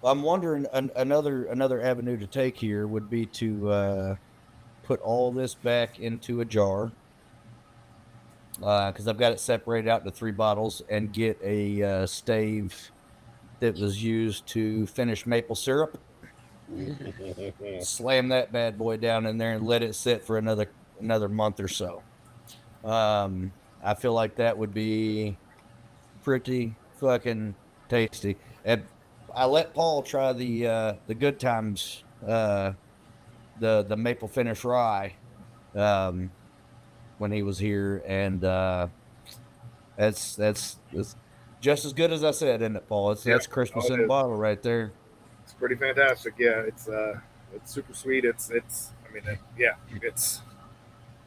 I'm wondering another avenue to take here would be to put all this back into a jar because I've got it separated out into 3 bottles, and get a stave that was used to finish maple syrup. Slam that bad boy down in there and let it sit for another month or so. I feel like that would be pretty fucking tasty. And I let Paul try the Good Times, the maple finish rye, when he was here, and that's just as good as I said, isn't it, Paul? That's Christmas in a bottle right there. It's pretty fantastic. Yeah, it's super sweet. It's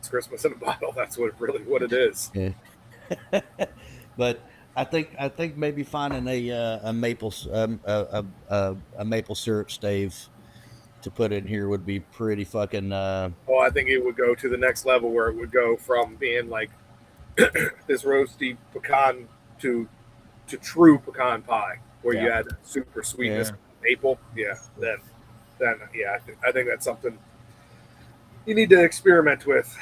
Christmas in a bottle. That's what it is. Yeah. But I think maybe finding a maple syrup stave to put in here would be pretty fucking. Well, I think it would go to the next level where it would go from being like this roasty pecan to true pecan pie, where you add super sweetness, maple. Yeah, then I think that's something you need to experiment with.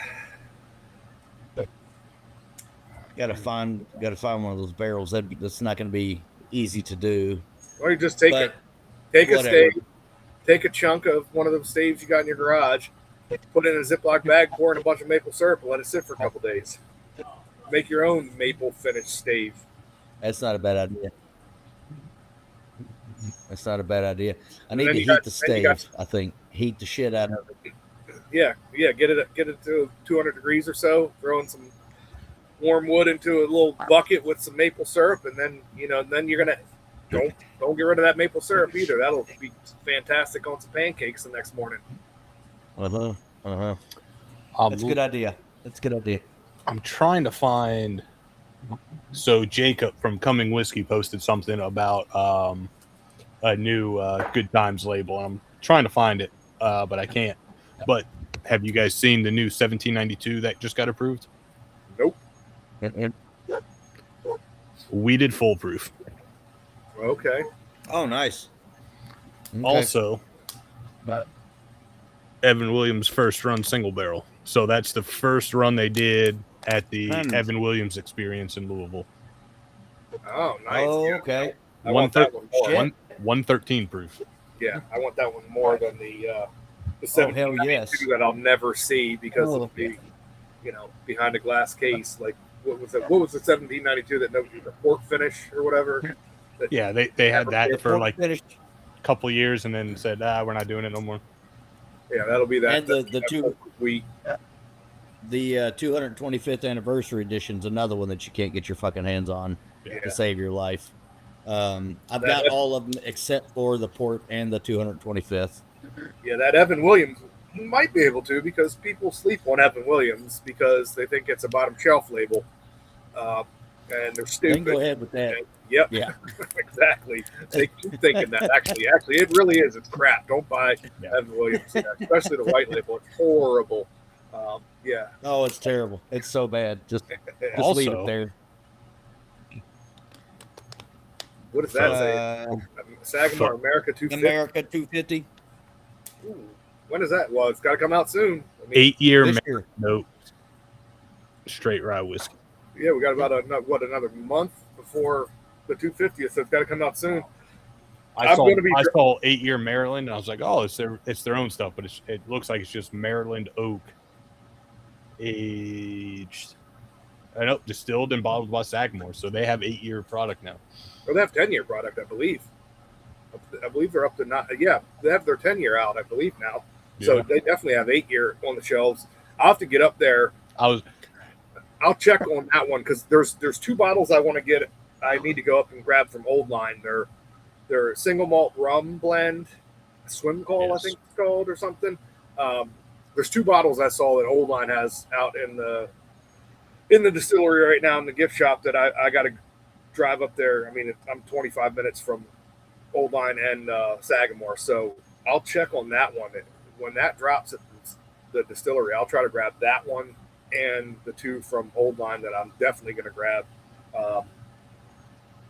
Got to find one of those barrels. That's not going to be easy to do. Or you just take a stave, take a chunk of one of those staves you got in your garage, put it in a Ziploc bag, pour in a bunch of maple syrup, and let it sit for a couple days. Make your own maple finished stave. That's not a bad idea. That's not a bad idea. I need to heat the stave. I think heat the shit out of it. Yeah. Get it to 200 degrees or so. Throw in some warm wood into a little bucket with some maple syrup, and then you're gonna don't get rid of that maple syrup either. That'll be fantastic on some pancakes the next morning. That's a good idea. I'm trying to find. So Jacob from Coming Whiskey posted something about a new Good Times label. I'm trying to find it, but I can't. But have you guys seen the new 1792 that just got approved? Nope. Weeded foolproof. Okay. Oh, nice. Okay. Also, Evan Williams' first run single barrel. So that's the first run they did at the Evan Williams experience in Louisville. Oh, nice. Oh, okay. I want that one more. 113 proof. Yeah, I want that one more than the 1792 that I'll never see because of the behind a glass case. Like what was it? What was the 1792 that nobody, the port finish or whatever? Yeah, they had that for like a couple of years and then said, we're not doing it no more. Yeah, that'll be that. And the 225th anniversary edition is another one that you can't get your fucking hands on to save your life. I've got all of them except for the port and the 225th. Yeah, that Evan Williams might be able to because people sleep on Evan Williams because they think it's a bottom shelf label, and they're stupid. Then go ahead with that. Yep. Yeah. Exactly. They keep thinking that. Actually, it really is. It's crap. Don't buy Evan Williams, especially the white label. It's horrible. Yeah. Oh, it's terrible. It's so bad. Just also, leave it there. What does that say? Sagamore America 250. America 250. Ooh, when is that? Well, it's got to come out soon. 8-year note straight rye whiskey. Yeah, we got about another month before the 250th, so it's got to come out soon. I saw 8-year Maryland, and I was like, oh, it's their own stuff, but it looks like it's just Maryland oak aged. I know, distilled and bottled by Sagamore, so they have 8-year product now. Well, they have 10-year product, I believe. I believe they're up to they have their 10-year out, I believe now. Yeah. So they definitely have 8-year on the shelves. I'll have to get up there. I'll check on that one because there's 2 bottles I want to get. I need to go up and grab from Old Line. They're single malt rum blend, Swim Call, I think it's called, or something. There's 2 bottles I saw that Old Line has out in the distillery right now in the gift shop that I got to drive up there. I mean, I'm 25 minutes from Old Line and Sagamore, so I'll check on that one. When that drops at the distillery, I'll try to grab that one and the 2 from Old Line that I'm definitely going to grab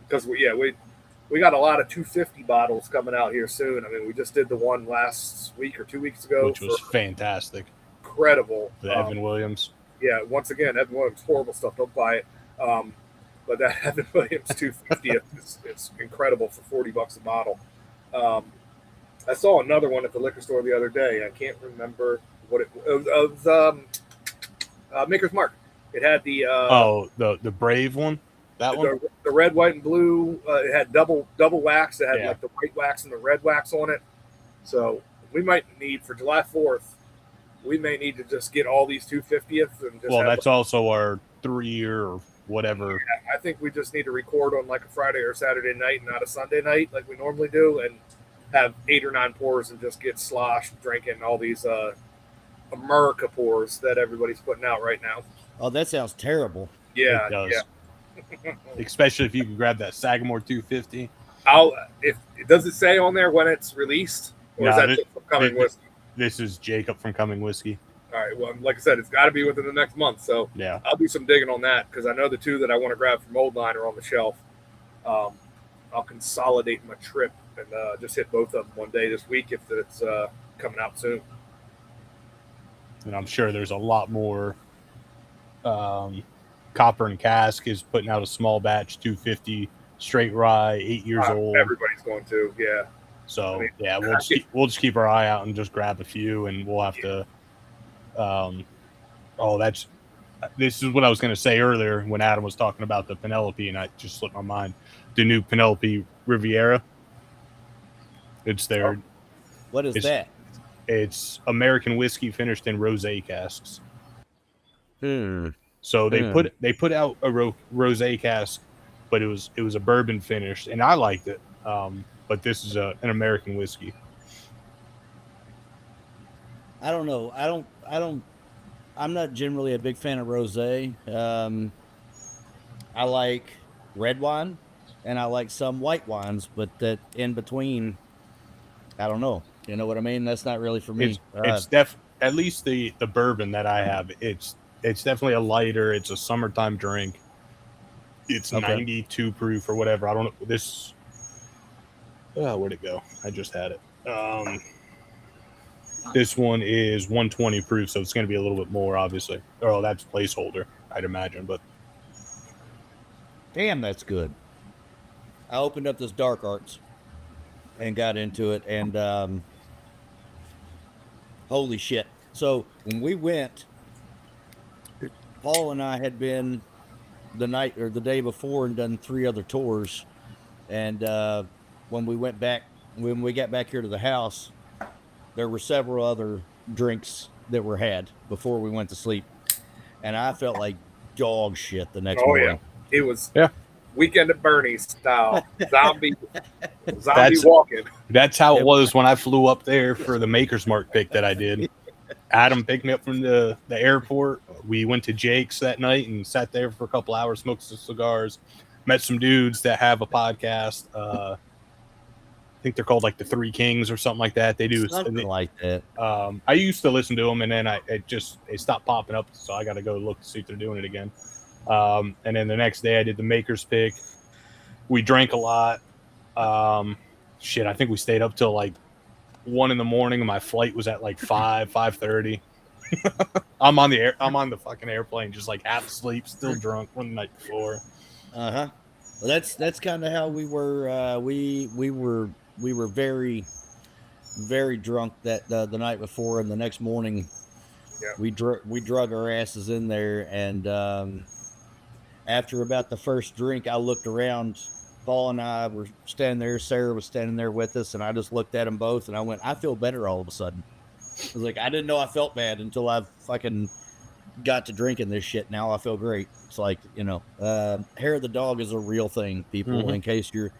because we got a lot of 250 bottles coming out here soon. I mean, we just did the one last week or 2 weeks ago, which was fantastic. incredible. The Evan Williams. Yeah, once again, Evan Williams, horrible stuff. Don't buy it. But that Evan Williams 250 is incredible for $40 a bottle. I saw another one at the liquor store the other day. I can't remember what it was. Maker's Mark. It had the the Brave one. That one, the red, white, and blue. It had double wax. It had like the white wax and the red wax on it. So we might need for July 4th. We may need to just get all these 250th and just. Well, that's also our 3-year or whatever. Yeah, I think we just need to record on like a Friday or Saturday night, not a Sunday night like we normally do, and have 8 or 9 pours and just get sloshed drinking all these America pours that everybody's putting out right now. Oh, that sounds terrible. Yeah, it does. Yeah. Especially if you can grab that Sagamore 250. Does it say on there when it's released, or is that just from Coming Whiskey? This is Jacob from Coming Whiskey. All right. Well, like I said, it's got to be within the next month. So yeah, I'll do some digging on that because I know the 2 that I want to grab from Old Line are on the shelf. I'll consolidate my trip and just hit both of them one day this week if it's coming out soon. And I'm sure there's a lot more. Copper and Cask is putting out a small batch 250 straight rye, 8 years old. Everybody's going to, yeah. So we'll just keep our eye out and just grab a few, and we'll have to. This is what I was going to say earlier when Adam was talking about the Penelope, and I just slipped my mind. The new Penelope Riviera. It's their. What is that? It's American whiskey finished in rosé casks. So they put out a rosé cask, but it was a bourbon finished, and I liked it. But this is an American whiskey. I don't know. I'm not generally a big fan of rosé. I like red wine, and I like some white wines, but that in between, I don't know. You know what I mean? That's not really for me. It's at least the bourbon that I have. It's definitely a lighter. It's a summertime drink. It's 92 proof or whatever. I don't know this. Where'd it go? I just had it. This one is 120 proof, so it's going to be a little bit more, obviously. Oh, that's placeholder, I'd imagine. But damn, that's good. I opened up this Dark Arts and got into it, and holy shit! So when we went, Paul and I had been the night or the day before and done 3 other tours, and when we got back here to the house, there were several other drinks that were had before we went to sleep, and I felt like dog shit the next morning. Yeah, it was Weekend at Bernie's style, zombie walking. That's how it was when I flew up there for the Maker's Mark pick that I did. Adam picked me up from the airport. We went to Jake's that night and sat there for a couple hours, smoked some cigars, met some dudes that have a podcast. I think they're called like the Three Kings or something like that. They do something like that. I used to listen to them, and then it stopped popping up, so I got to go look to see if they're doing it again. And then the next day I did the Maker's pick. We drank a lot. I think we stayed up till like 1 a.m. and my flight was at like 5:30. I'm on the fucking airplane, just like half asleep, still drunk from the night before. Well, that's kind of how we were. We were very, very drunk that the night before, and the next morning, we drug our asses in there. And after about the first drink, I looked around. Paul and I were standing there. Sarah was standing there with us, and I just looked at them both, and I went, "I feel better all of a sudden." I was like, I didn't know I felt bad until I fucking got to drinking this shit. Now I feel great. It's like, hair of the dog is a real thing, people. Mm-hmm. In case you're,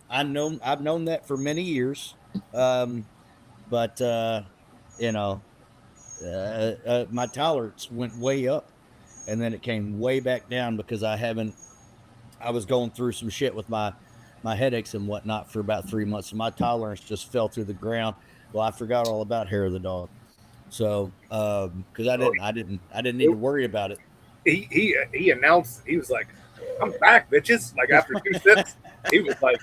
I've known that for many years, but my tolerance went way up, and then it came way back down because I was going through some shit with my headaches and whatnot for about 3 months, and my tolerance just fell through the ground. Well, I forgot all about hair of the dog. So, because I didn't need to worry about it. He announced, he was like, "I'm back, bitches!" Like after 2 sips, he was like,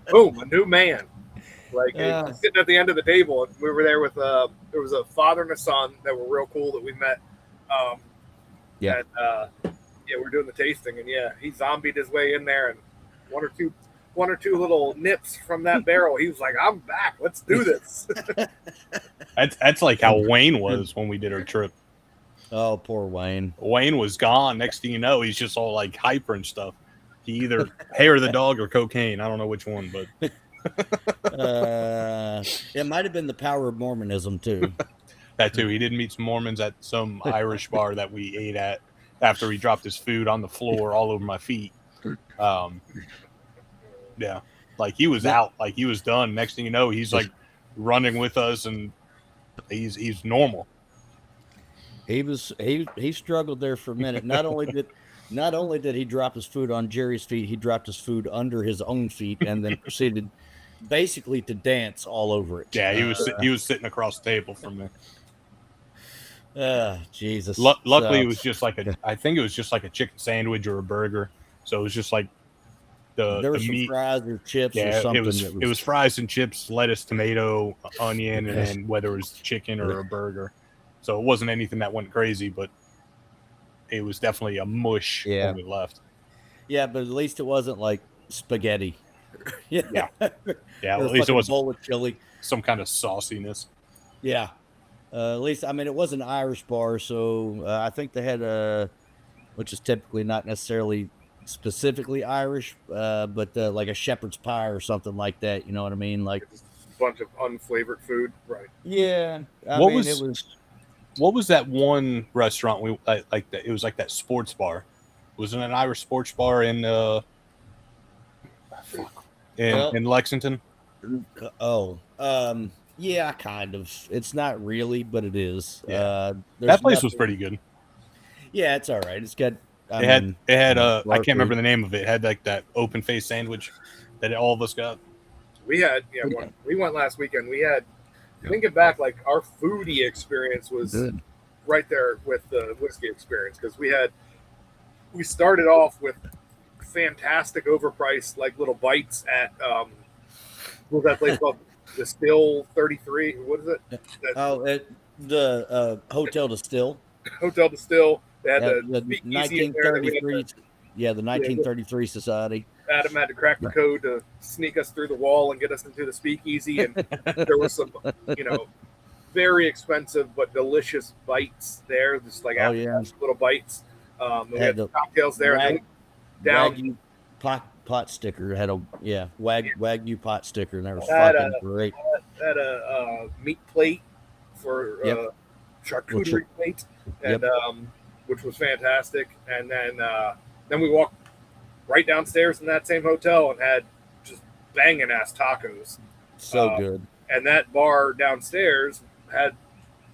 "Boom, a new man." Like sitting at the end of the table, and we were there with there was a father and a son that were real cool that we met. And we're doing the tasting, and he zombied his way in there, and one or two little nips from that barrel. He was like, "I'm back. Let's do this." That's like how Wayne was when we did our trip. Oh, poor Wayne. Wayne was gone. Next thing you know, he's just all like hyper and stuff. He either hair of the dog or cocaine. I don't know which one, but it might have been the power of Mormonism too. That too. He did meet some Mormons at some Irish bar that we ate at after he dropped his food on the floor all over my feet. Yeah, like he was out, like he was done. Next thing you know, he's like running with us, and he's normal. He struggled there for a minute. Not only did he drop his food on Jerry's feet, he dropped his food under his own feet, and then proceeded basically to dance all over it. Yeah, he was sitting across the table from me. Jesus. Luckily, it was just like I think it was just like a chicken sandwich or a burger. So it was just like there were some meat. Fries or chips or something. It was fries and chips, lettuce, tomato, onion, and then whether it was chicken or a burger. So it wasn't anything that went crazy, but it was definitely a mush when we left. Yeah, but at least it wasn't like spaghetti. Yeah. At least it was a bowl of chili, some kind of sauciness. Yeah. At least, I mean, it was an Irish bar, so I think they had which is typically not necessarily specifically Irish, but like a shepherd's pie or something like that. You know what I mean? Like a bunch of unflavored food, right? Yeah. What was that one restaurant we like? That it was like that sports bar. Was it an Irish sports bar in Lexington? Yeah, kind of. It's not really, but it is. Yeah. That place was pretty good. Yeah, it's all right. It's got. It had I can't remember the name of it. It had like that open face sandwich that all of us got. We had we went last weekend. We had thinking back, like our foodie experience was good. Right there with the whiskey experience, because we started off with fantastic overpriced like little bites at what was that place called? Distill 33. What is it? The Hotel Distill. Hotel Distill. They had the 1933. The 1933 Society. Adam had to crack the code to sneak us through the wall and get us into the speakeasy, and there was some, very expensive but delicious bites there, just like little bites. We had the cocktails there. Wagyu pot sticker had a Wagyu pot sticker, and that was fucking great. Had a meat plate for charcuterie plate, and which was fantastic. And then we walked right downstairs in that same hotel and had just banging ass tacos. So good. And that bar downstairs had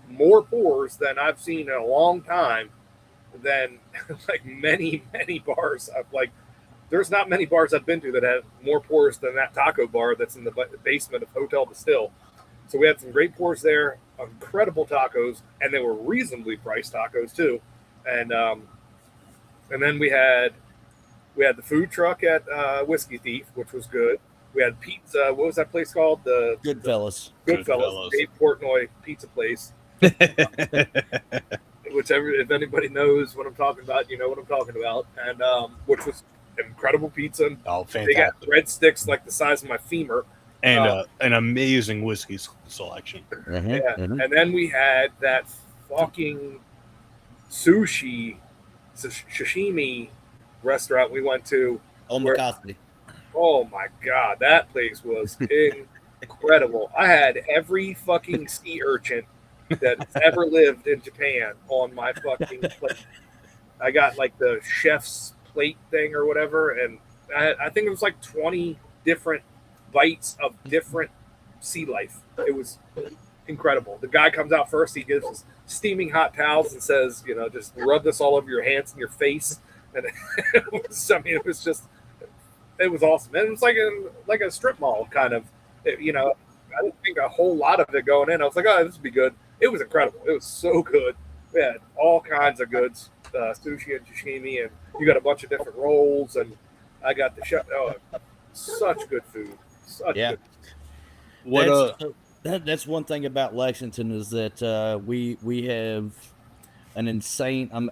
more pours than I've seen in a long time. Than like many bars. There's not many bars I've been to that have more pours than that taco bar that's in the basement of Hotel Distill. So we had some great pours there, incredible tacos, and they were reasonably priced tacos too. And then we had the food truck at Whiskey Thief, which was good. We had pizza. What was that place called? The Goodfellas. Dave Portnoy pizza place. If anybody knows what I'm talking about, you know what I'm talking about. And which was incredible pizza. Oh, fantastic. They got breadsticks like the size of my femur. And an amazing whiskey selection. And then we had that fucking sashimi restaurant we went to. Omakase. Oh my God, that place was incredible. I had every fucking sea urchin that's ever lived in Japan on my fucking plate. I got like the chef's plate thing or whatever, and I think it was like 20 different bites of different sea life. It was incredible. The guy comes out first, he gives us steaming hot towels and says, just rub this all over your hands and your face. And it was awesome. And it was like a strip mall kind of, I didn't think a whole lot of it going in. I was like, oh, this would be good. It was incredible. It was so good. We had all kinds of goods, sushi and sashimi, and you got a bunch of different rolls, and I got the chef. Oh, such good food. Such good. That's one thing about Lexington is that we have an insane.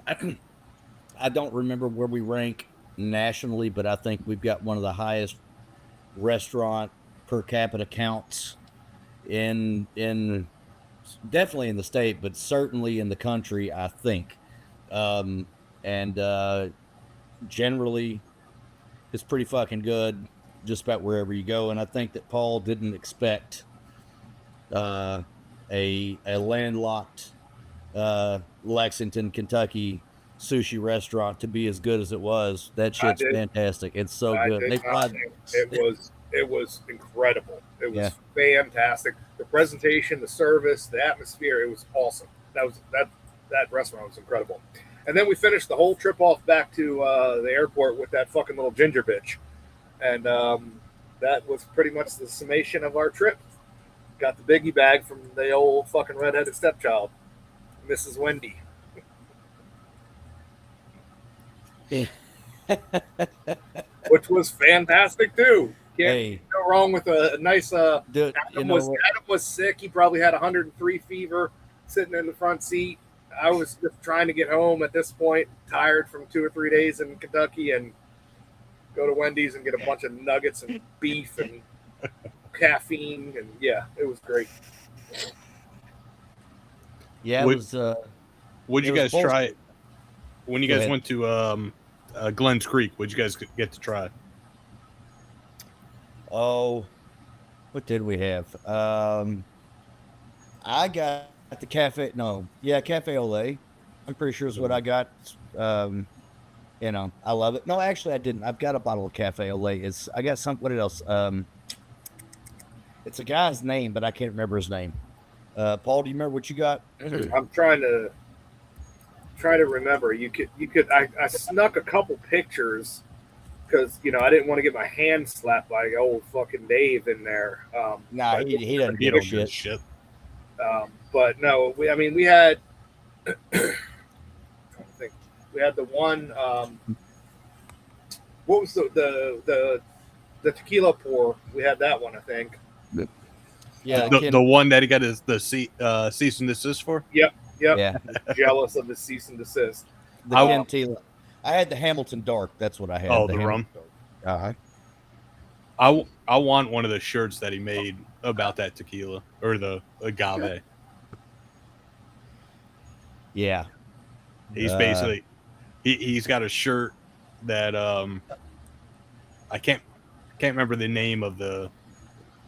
I don't remember where we rank nationally, but I think we've got one of the highest restaurant per capita counts in definitely in the state, but certainly in the country, I think. And generally, it's pretty fucking good just about wherever you go. And I think that Paul didn't expect a landlocked Lexington, Kentucky sushi restaurant to be as good as it was. That shit's fantastic. It's so good. It was incredible. It was fantastic. The presentation, the service, the atmosphere, it was awesome. That restaurant was incredible. And then we finished the whole trip off back to the airport with that fucking little ginger bitch. And that was pretty much the summation of our trip. Got the biggie bag from the old fucking redheaded stepchild, Mrs. Wendy. Which was fantastic too. Can't go wrong with a nice Adam was sick. He probably had 103 fever sitting in the front seat. I was just trying to get home at this point, tired from 2 or 3 days in Kentucky, and go to Wendy's and get a bunch of nuggets and beef and caffeine, and it was great. Yeah, what'd you guys try when you guys went to Glens Creek? What'd you guys get to try? Oh, what did we have? I got the Cafe Ole. I'm pretty sure is what I got. I love it. No, actually, I didn't. I've got a bottle of Cafe Ole. I got some. What else? It's a guy's name, but I can't remember his name. Paul, do you remember what you got? I'm trying to remember. You could. I snuck a couple pictures because I didn't want to get my hand slapped by old fucking Dave in there. He doesn't give a shit. But no, we had. I'm trying to think. We had the one. What was the tequila pour? We had that one, I think. Yeah, the one that he got the cease and desist for. Yep. Yeah. Jealous of the cease and desist. I had the Hamilton Dark. That's what I had. Oh, the rum. Uh-huh. I want one of the shirts that he made about that tequila or the agave. Yeah. He's basically he's got a shirt that I can't remember the name of the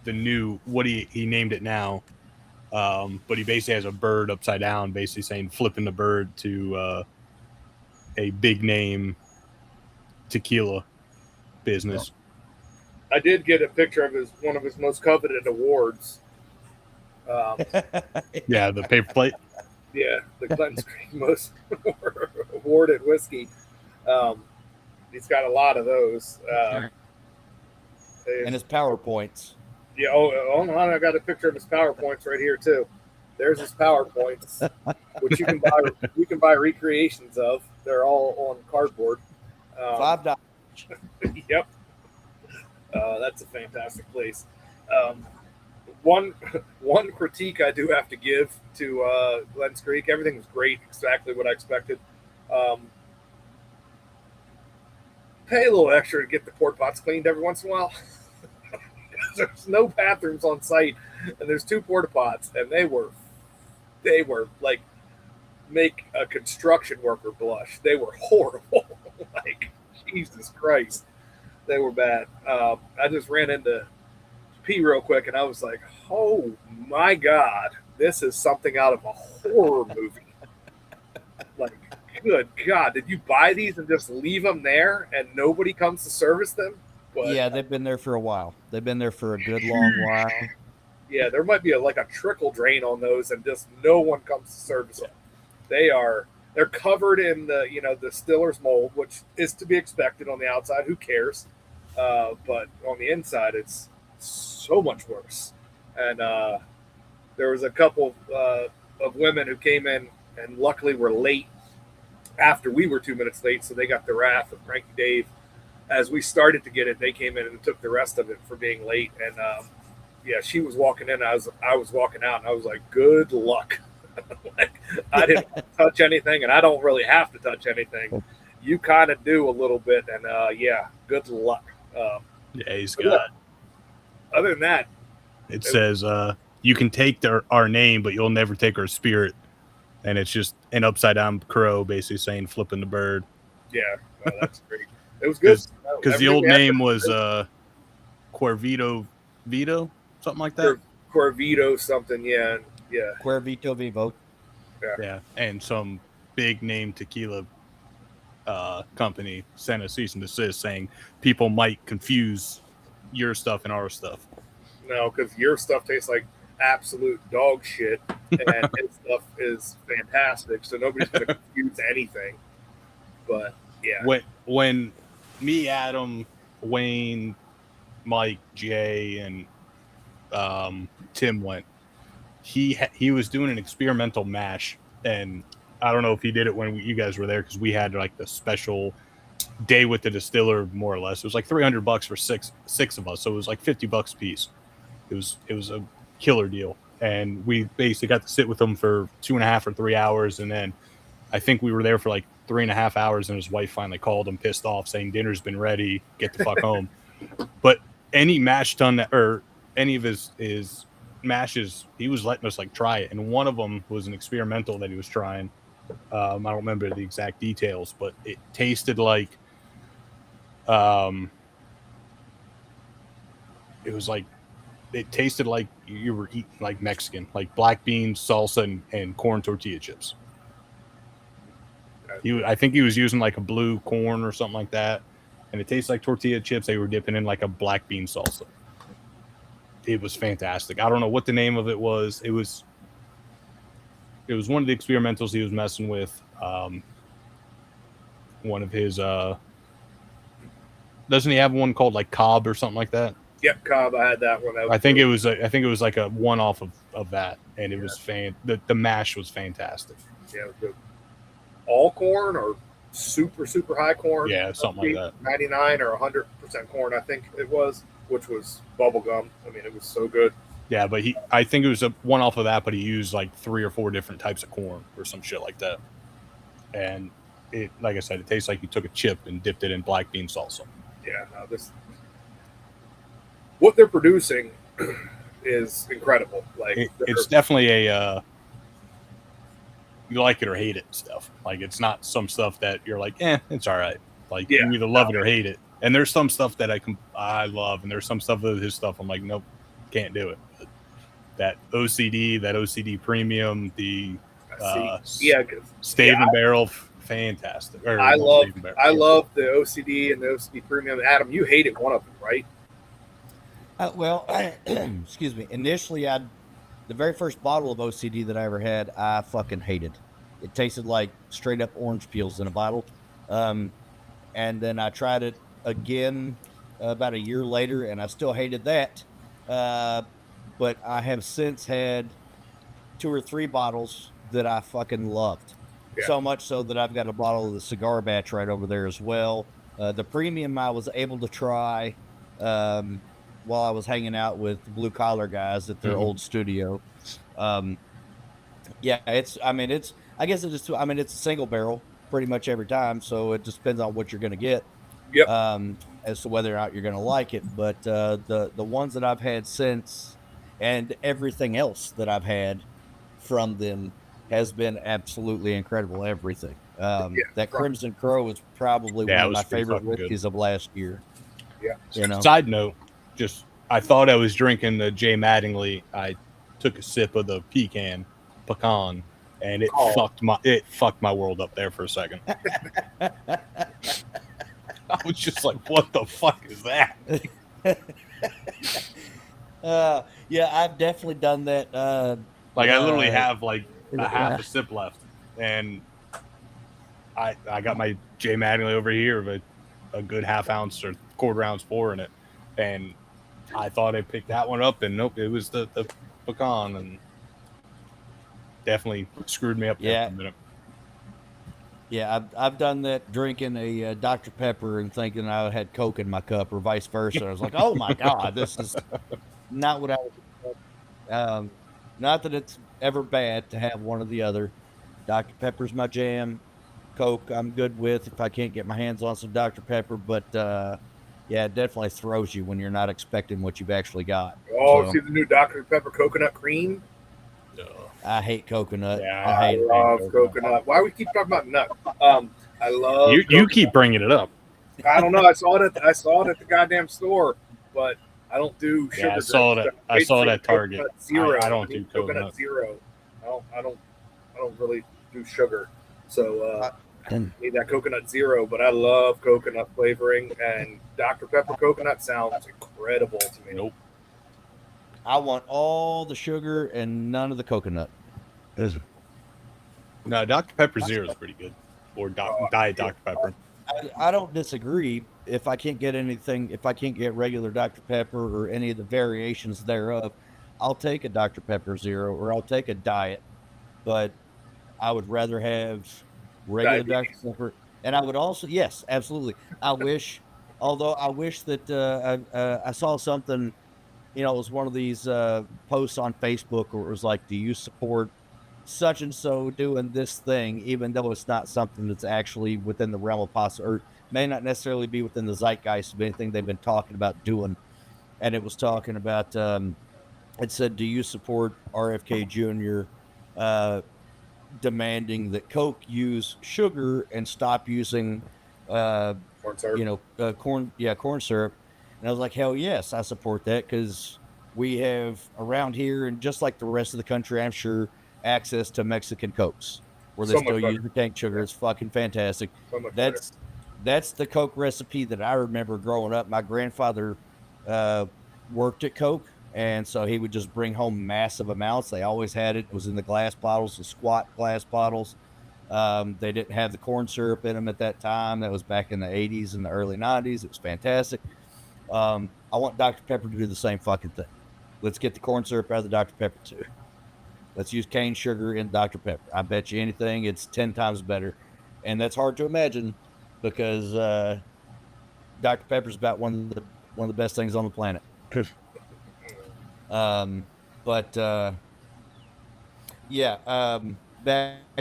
new what he named it now. But he basically has a bird upside down, basically saying flipping the bird to a big name tequila business. I did get a picture of one of his most coveted awards. Yeah, the paper plate. Yeah, the Glens Creek most awarded whiskey. He's got a lot of those. And his PowerPoints. Yeah, hold on. I got a picture of his PowerPoints right here too. There's his PowerPoints, which you can buy. You can buy recreations of. They're all on cardboard. $5. Yep. That's a fantastic place. One critique I do have to give to Glens Creek. Everything was great, exactly what I expected. Pay a little extra to get the porta pots cleaned every once in a while. There's no bathrooms on site, and there's 2 porta pots, and they were like make a construction worker blush. They were horrible. Like Jesus Christ, they were bad. I just ran into pee real quick, and I was like, oh my God, this is something out of a horror movie. Like, good God, did you buy these and just leave them there and nobody comes to service them? But, yeah, they've been there for a while. They've been there for a good long while. Yeah, there might be a trickle drain on those, and just no one comes to service them. They're covered in the distiller's mold, which is to be expected on the outside. Who cares? But on the inside, it's so much worse. And there was a couple of women who came in and luckily were late after we were 2 minutes late, so they got the wrath of Cranky Dave. As we started to get it, they came in and took the rest of it for being late. And yeah, she was walking in. I was walking out, and I was like, "Good luck." Like, I didn't touch anything, and I don't really have to touch anything. You kind of do a little bit, and yeah, good luck. Yeah, he's But got. yeah, other than that, It says, "You can take our name, but you'll never take our spirit." And it's just an upside down crow, basically saying "flipping the bird." yeah, that's great. It was good Because the old name was Corvito Vito, something like that. Corvito something, yeah, yeah. Cuervito Vivo. Yeah, and some big name tequila company sent a cease and desist saying people might confuse your stuff and our stuff. No, because your stuff tastes like absolute dog shit, and his stuff is fantastic. So nobody's going to confuse anything. But yeah, When me, Adam, Wayne, Mike, Jay, and Tim went, he was doing an experimental mash, and I don't know if he did it when you guys were there because we had like the special day with the distiller, more or less. It was like $300 for six of us, so it was like $50 a piece. It was a killer deal, and we basically got to sit with him for 2.5 or 3 hours, and then I think we were there for like 3.5 hours, and his wife finally called him, pissed off, saying dinner's been ready, get the fuck home. But any mash done that, or any of his mashes, he was letting us like try it, and one of them was an experimental that he was trying. I don't remember the exact details, but it tasted like it tasted like you were eating like Mexican, like black beans, salsa, and corn tortilla chips. I think he was using like a blue corn or something like that, and it tastes like tortilla chips. They were dipping in like a black bean salsa. It was fantastic. I don't know what the name of it was. It was one of the experimentals he was messing with. One of his doesn't he have one called like Cobb or something like that? Yep, Cobb. I had that one. I think it was like a one-off of that, and it was the mash was fantastic. Yeah, the all corn or super high corn. Yeah, something like that. 99 or 100% corn, I think it was, which was bubble gum. I mean, it was so good. Yeah, but I think it was a one-off of that, but he used like 3 or 4 different types of corn or some shit like that. And it, like I said, it tastes like you took a chip and dipped it in black bean salsa. Yeah, no, what they're producing is incredible. Like it's definitely a you like it or hate it stuff. Like it's not some stuff that you're like, it's all right. Like you either love it or hate it. And there's some stuff that I love, and there's some stuff with his stuff I'm like, nope, can't do it. But that OCD premium, the stave and barrel, fantastic. I love the OCD and the OCD premium. Adam, you hated one of them, right? Well, excuse me. Initially, the very first bottle of OCD that I ever had, I fucking hated. It tasted like straight up orange peels in a bottle. And then I tried it again about a year later, and I still hated that. But I have since had 2 or 3 bottles that I fucking loved. Yeah. So much so that I've got a bottle of the cigar batch right over there as well. The premium I was able to try while I was hanging out with the blue collar guys at their old studio. It's a single barrel pretty much every time. So it just depends on what you're going to get. Yep. As to whether or not you're going to like it. But the ones that I've had since and everything else that I've had from them has been absolutely incredible. Everything. That Crimson Crow is probably one of my favorite whiskeys of last year. Yeah. You know? Side note, I thought I was drinking the J. Mattingly. I took a sip of the pecan, and it fucked my world up there for a second. I was just like, what the fuck is that? I've definitely done that. I literally have like a half a sip left, and I got my J. Mattingly over here with a good half ounce or quarter ounce pour in it, and I thought I picked that one up, and nope, it was the pecan, and definitely screwed me up there for a minute. Yeah, I've done that drinking a Dr. Pepper and thinking I had Coke in my cup or vice versa. I was like, oh my God, this is not what I would. Not that it's ever bad to have one or the other. Dr. Pepper's my jam. Coke, I'm good with if I can't get my hands on some Dr. Pepper. But yeah, it definitely throws you when you're not expecting what you've actually got. Oh, So, see the new Dr. Pepper coconut cream? I hate coconut. Yeah, I hate love coconut. Why we keep talking about nut? I love. You coconut. keep bringing it up. I don't know. I saw it at the goddamn store, but I don't do sugar. Yeah, I saw it at Target. Coconut zero. I don't do coconut coconut. zero. I don't really do sugar. So I need that coconut zero, but I love coconut flavoring, and Dr. Pepper coconut sounds incredible to me. Nope. I want all the sugar and none of the coconut. No, Dr. Pepper Zero is pretty good. Or Diet Dr. Pepper. I don't disagree. If I can't get regular Dr. Pepper or any of the variations thereof, I'll take a Dr. Pepper Zero or I'll take a diet. But I would rather have regular Dr. Pepper. And I would also, yes, absolutely. I wish that I saw something, it was one of these posts on Facebook where it was like, do you support such and so doing this thing, even though it's not something that's actually within the realm of possible, or may not necessarily be within the zeitgeist of anything they've been talking about doing. And it was talking about, it said, do you support RFK Jr. Demanding that Coke use sugar and stop using, Corn syrup. corn syrup. And I was like, hell yes, I support that, because we have around here, and just like the rest of the country, I'm sure, access to Mexican Cokes where they still use the cane sugar. It's fucking fantastic. That's the Coke recipe that I remember growing up. My grandfather worked at Coke, and so he would just bring home massive amounts. They always had it. It was in the glass bottles, the squat glass bottles. They didn't have the corn syrup in them at that time. That was back in the 80s and the early 90s. It was fantastic. I want Dr. Pepper to do the same fucking thing. Let's get the corn syrup out of the Dr. Pepper too. Let's use cane sugar in Dr. Pepper. I bet you anything, it's 10 times better. And that's hard to imagine, because Dr. Pepper is about one of the best things on the planet. Back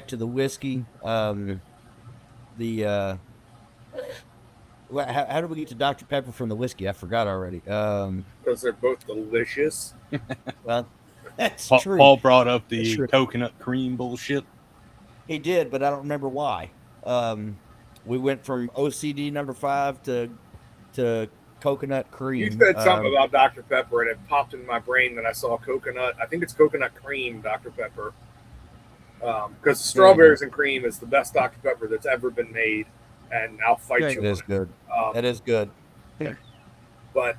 to the whiskey. How do we get to Dr. Pepper from the whiskey? I forgot already. Because they're both delicious. Well, that's true. Paul brought up the coconut cream bullshit. He did, but I don't remember why. We went from OCD number 5 to coconut cream. You said something about Dr. Pepper, and it popped in my brain that I saw coconut. I think it's coconut cream Dr. Pepper. Because strawberries and cream is the best Dr. Pepper that's ever been made, and I'll fight you. It is good. It is good. But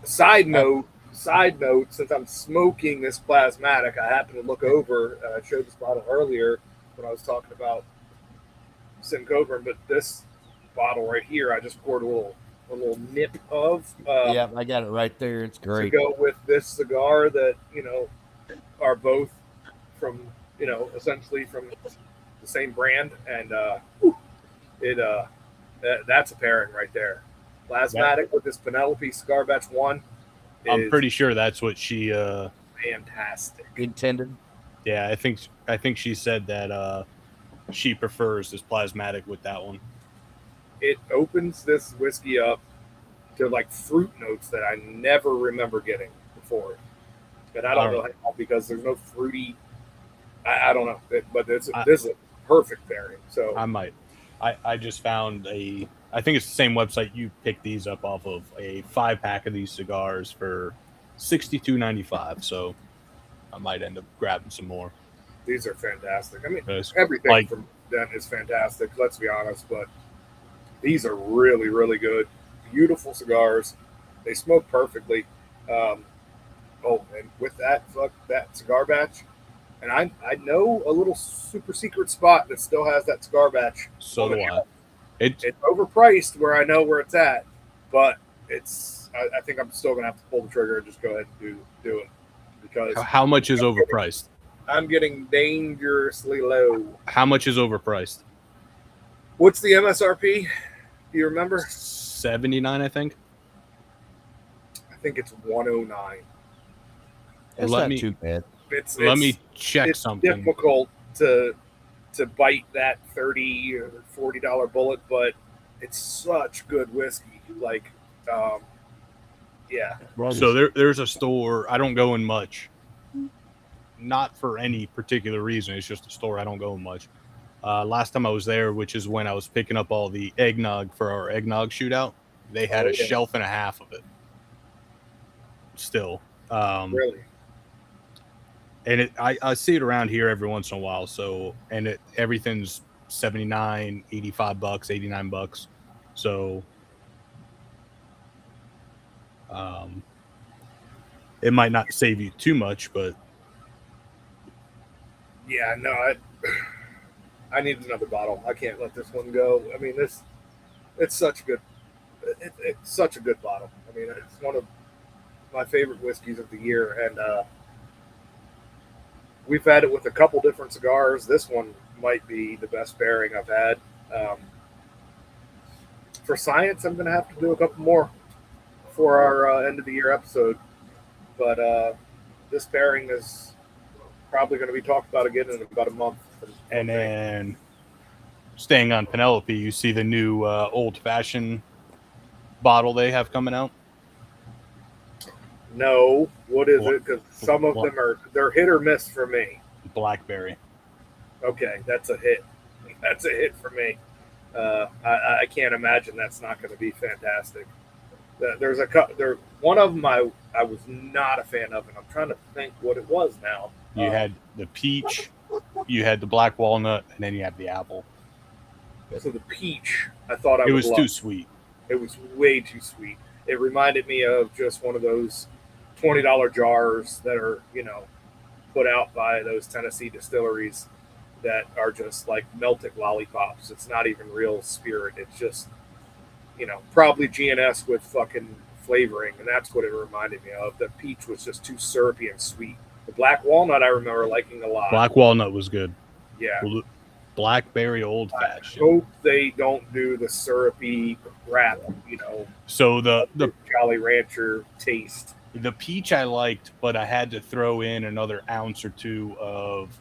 side note, since I'm smoking this plasmatic, I happened to look over. I showed this bottle earlier when I was talking about St. Coburn, but this bottle right here, I just poured a little nip of. Yeah, I got it right there. It's great. To go with this cigar that are both from essentially from the same brand, and that's a pairing right there. Plasmatic with this Penelope Cigar Batch 1. I'm pretty sure that's what she fantastic intended. Yeah, I think she said that she prefers this plasmatic with that one. It opens this whiskey up to like fruit notes that I never remember getting before. And I don't know how, because there's no fruity. I don't know, but this is a perfect pairing. So I just found I think it's the same website you picked these up off of, a 5-pack of these cigars for $62.95. So I might end up grabbing some more. These are fantastic. I mean, everything from them is fantastic. Let's be honest, but these are really, really good. Beautiful cigars. They smoke perfectly. And with that cigar batch. And I know a little super secret spot that still has that cigar batch. So do I. It's overpriced where I know where it's at, but I think I'm still gonna have to pull the trigger and just go ahead and do it. Because how much is overpriced? I'm getting dangerously low. How much is overpriced? What's the MSRP? Do you remember? $79, I think. I think it's $109. That's Let not me- too bad. Let me check it's something. difficult to bite that $30 or $40 bullet, but it's such good whiskey. Like, yeah, So there's a store. I don't go in much. Not for any particular reason. It's just a store I don't go in much. Last time I was there, which is when I was picking up all the eggnog for our eggnog shootout, they had Oh, a yeah. shelf and a half of it. Still. really. And I see it around here every once in a while. So, and everything's $79, $85, $89. So, it might not save you too much, but Yeah, no, I need another bottle. I can't let this one go. I mean, it's such good. It's such a good bottle. I mean, it's one of my favorite whiskeys of the year, and we've had it with a couple different cigars. This one might be the best pairing I've had. For science, I'm going to have to do a couple more for our end of the year episode, but this pairing is probably going to be talked about again in about a month. and then staying on Penelope, you see the new Old Fashioned bottle they have coming out. No, what is it? Because some of them they're hit or miss for me. Blackberry. Okay, that's a hit. That's a hit for me. I can't imagine that's not going to be fantastic. There's one of them I was not a fan of, and I'm trying to think what it was now. You had the peach, you had the black walnut, and then you had the apple. So the peach, I thought It would was love. too sweet. It was way too sweet. It reminded me of just one of those $20 jars that are, put out by those Tennessee distilleries that are just like melted lollipops. It's not even real spirit. It's just, probably GNS with fucking flavoring, and that's what it reminded me of. The peach was just too syrupy and sweet. The black walnut I remember liking a lot. Black walnut was good. Yeah. Blackberry Old I Fashioned. hope they don't do the syrupy crap, So the Jolly Rancher taste. The peach I liked, but I had to throw in another ounce or two of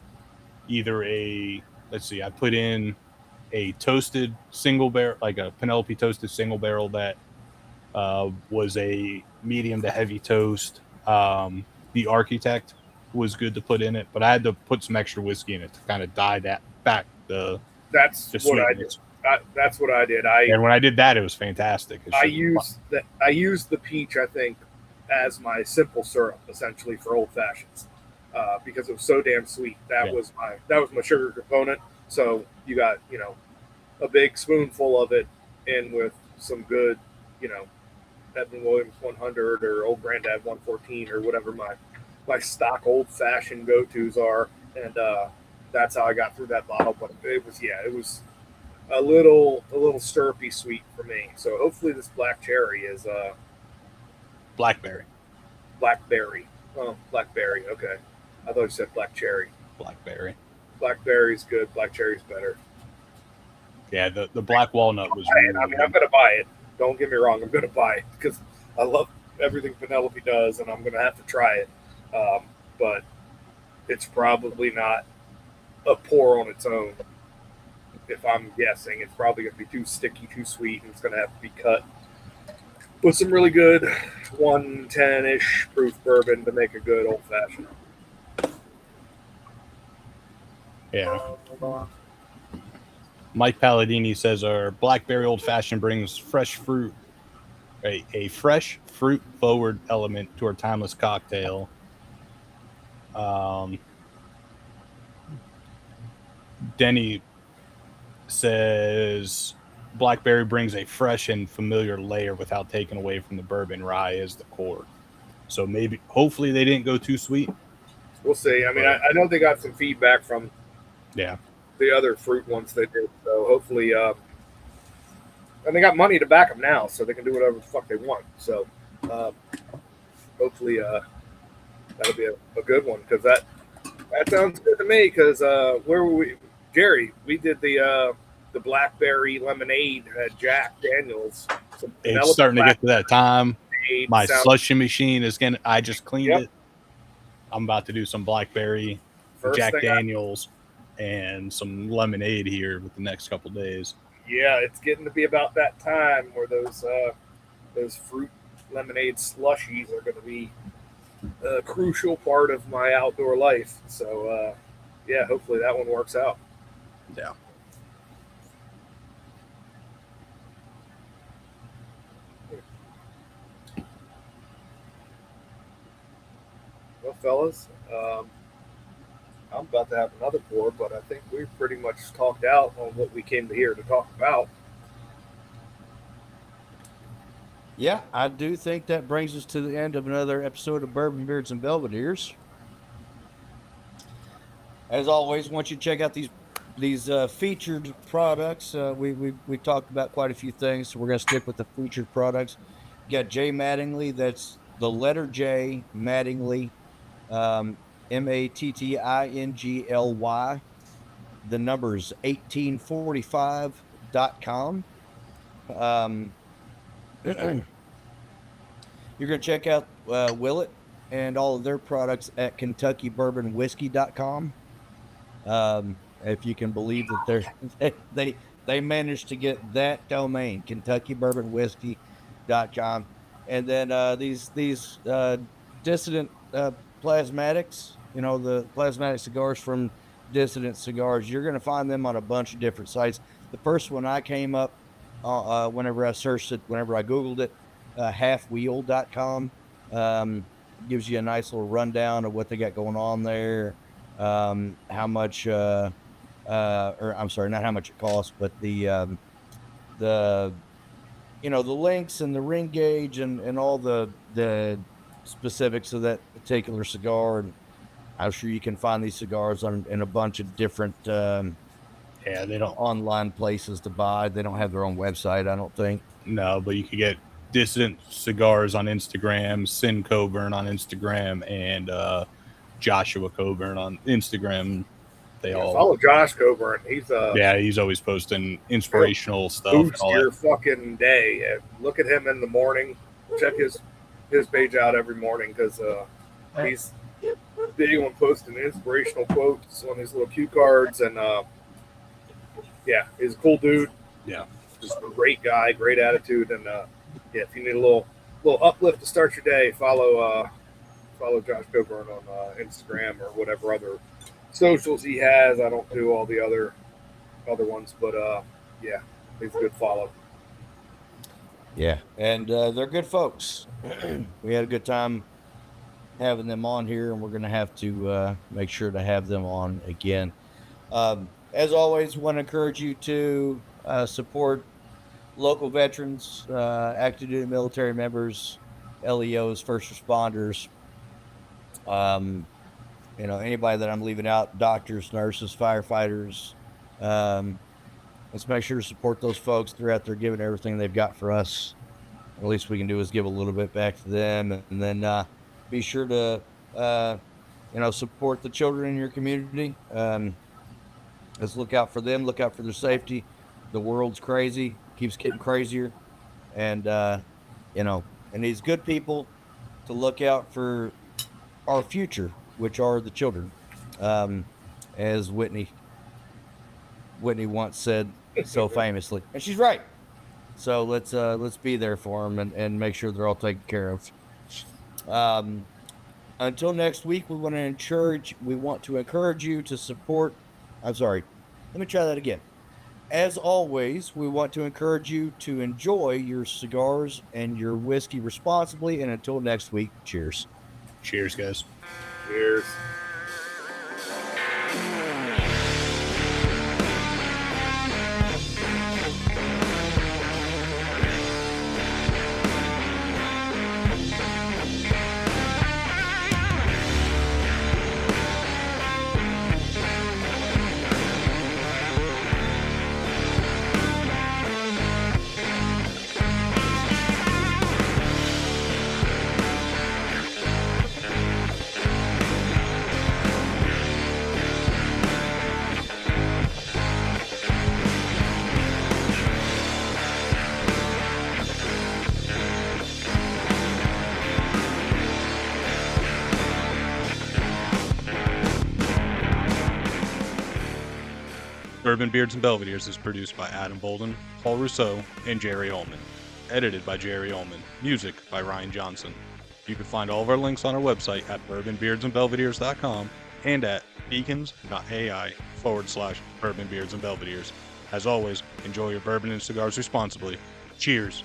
either I put in a toasted single barrel, like a Penelope toasted single barrel that was a medium to heavy toast. The Architect was good to put in it, but I had to put some extra whiskey in it to kind of die that back That's the what I did. sweetness. That's what I did. And when I did that, it was fantastic. I used the peach, I think, as my simple syrup essentially for old fashions, because it was so damn sweet. That was my sugar component. So you got a big spoonful of it in with some good Edwin Williams 100 or Old Granddad 114 or whatever my stock old fashioned go tos are, and that's how I got through that bottle. But it was a little syrupy sweet for me. So hopefully this black cherry is Blackberry. Oh, blackberry. Okay. I thought you said black cherry. Blackberry. Blackberry's good. Black cherry's better. Yeah, the black walnut was I'm really going to buy it. Don't get me wrong. I'm going to buy it because I love everything Penelope does, and I'm going to have to try it. But it's probably not a pour on its own. If I'm guessing, it's probably going to be too sticky, too sweet, and it's going to have to be cut with some really good 110-ish proof bourbon to make a good old fashioned. Yeah. Mike Palladini says our Blackberry Old Fashioned brings fresh fruit, a fresh fruit forward element to our timeless cocktail. Denny says Blackberry brings a fresh and familiar layer without taking away from the bourbon. Rye is the core. So hopefully they didn't go too sweet. We'll see. I mean, I know they got some feedback from the other fruit ones they did. So hopefully, and they got money to back them now, so they can do whatever the fuck they want. So hopefully that'll be a good one, because that sounds good to me. Because where were we, Jerry? We did the blackberry lemonade at Jack Daniels. It's starting to get to that time. My slushy machine is I just cleaned it. I'm about to do some blackberry, First Jack thing Daniels, and some lemonade here with the next couple days. Yeah, it's getting to be about that time where those fruit lemonade slushies are going to be a crucial part of my outdoor life. So yeah, hopefully that one works out. Yeah. Well, fellas, I'm about to have another pour, but I think we've pretty much talked out on what we came here to talk about. Yeah, I do think that brings us to the end of another episode of Bourbon, Beards, and Belvederes. As always, once you check out these featured products, we talked about quite a few things, so we're going to stick with the featured products. You got J Mattingly, that's the letter J, Mattingly, Mattingly. The number is 1845.com. You're going to check out Willett and all of their products at KentuckyBourbonWhiskey.com. If you can believe that they managed to get that domain, KentuckyBourbonWhiskey.com. And then these Dissident Plasmatics, the plasmatic cigars from Dissident Cigars, you're going to find them on a bunch of different sites. The first one I came up whenever I searched it, whenever I Googled it, halfwheel.com, gives you a nice little rundown of what they got going on there, how much, or I'm sorry, not how much it costs, but the links and the ring gauge and all the specifics of that particular cigar. And I'm sure you can find these cigars in a bunch of different Yeah, they don't. online places to buy. They don't have their own website, I don't think. No, but you could get Dissident Cigars on Instagram, Sin Coburn on Instagram, and Joshua Coburn on Instagram. They all follow Josh Coburn. He's he's always posting inspirational stuff. Boost And all your that. fucking day. Look at him in the morning. Check his page out every morning because he's big on posting inspirational quotes on his little cue cards, and yeah, he's a cool dude. Yeah, just a great guy, great attitude, and yeah, if you need a little uplift to start your day, follow Josh Coburn on Instagram or whatever other socials he has. I don't do all the other ones, but yeah, he's a good follow. Yeah, and they're good folks. We had a good time having them on here, and we're going to have to make sure to have them on again. As always, want to encourage you to support local veterans, active duty military members, LEOs, first responders, anybody that I'm leaving out, doctors, nurses, firefighters. Let's make sure to support those folks. They're out there giving everything they've got for us. The least we can do is give a little bit back to them, and then be sure to support the children in your community. Let's look out for them, look out for their safety. The world's crazy, keeps getting crazier, and it needs good people to look out for our future, which are the children, as Whitney once said so famously, and she's right. So let's be there for them and make sure they're all taken care of. Until next week, we want to encourage you to support. I'm sorry, let me try that again. As always, we want to encourage you to enjoy your cigars and your whiskey responsibly. And until next week, cheers. Cheers, guys. Cheers. Bourbon Beards and Belvederes is produced by Adam Bolden, Paul Rousseau, and Jerry Ullman. Edited by Jerry Ullman. Music by Ryan Johnson. You can find all of our links on our website at bourbonbeardsandbelvederes.com and at beacons.ai/bourbonbeards and belvederes. As always, enjoy your bourbon and cigars responsibly. Cheers.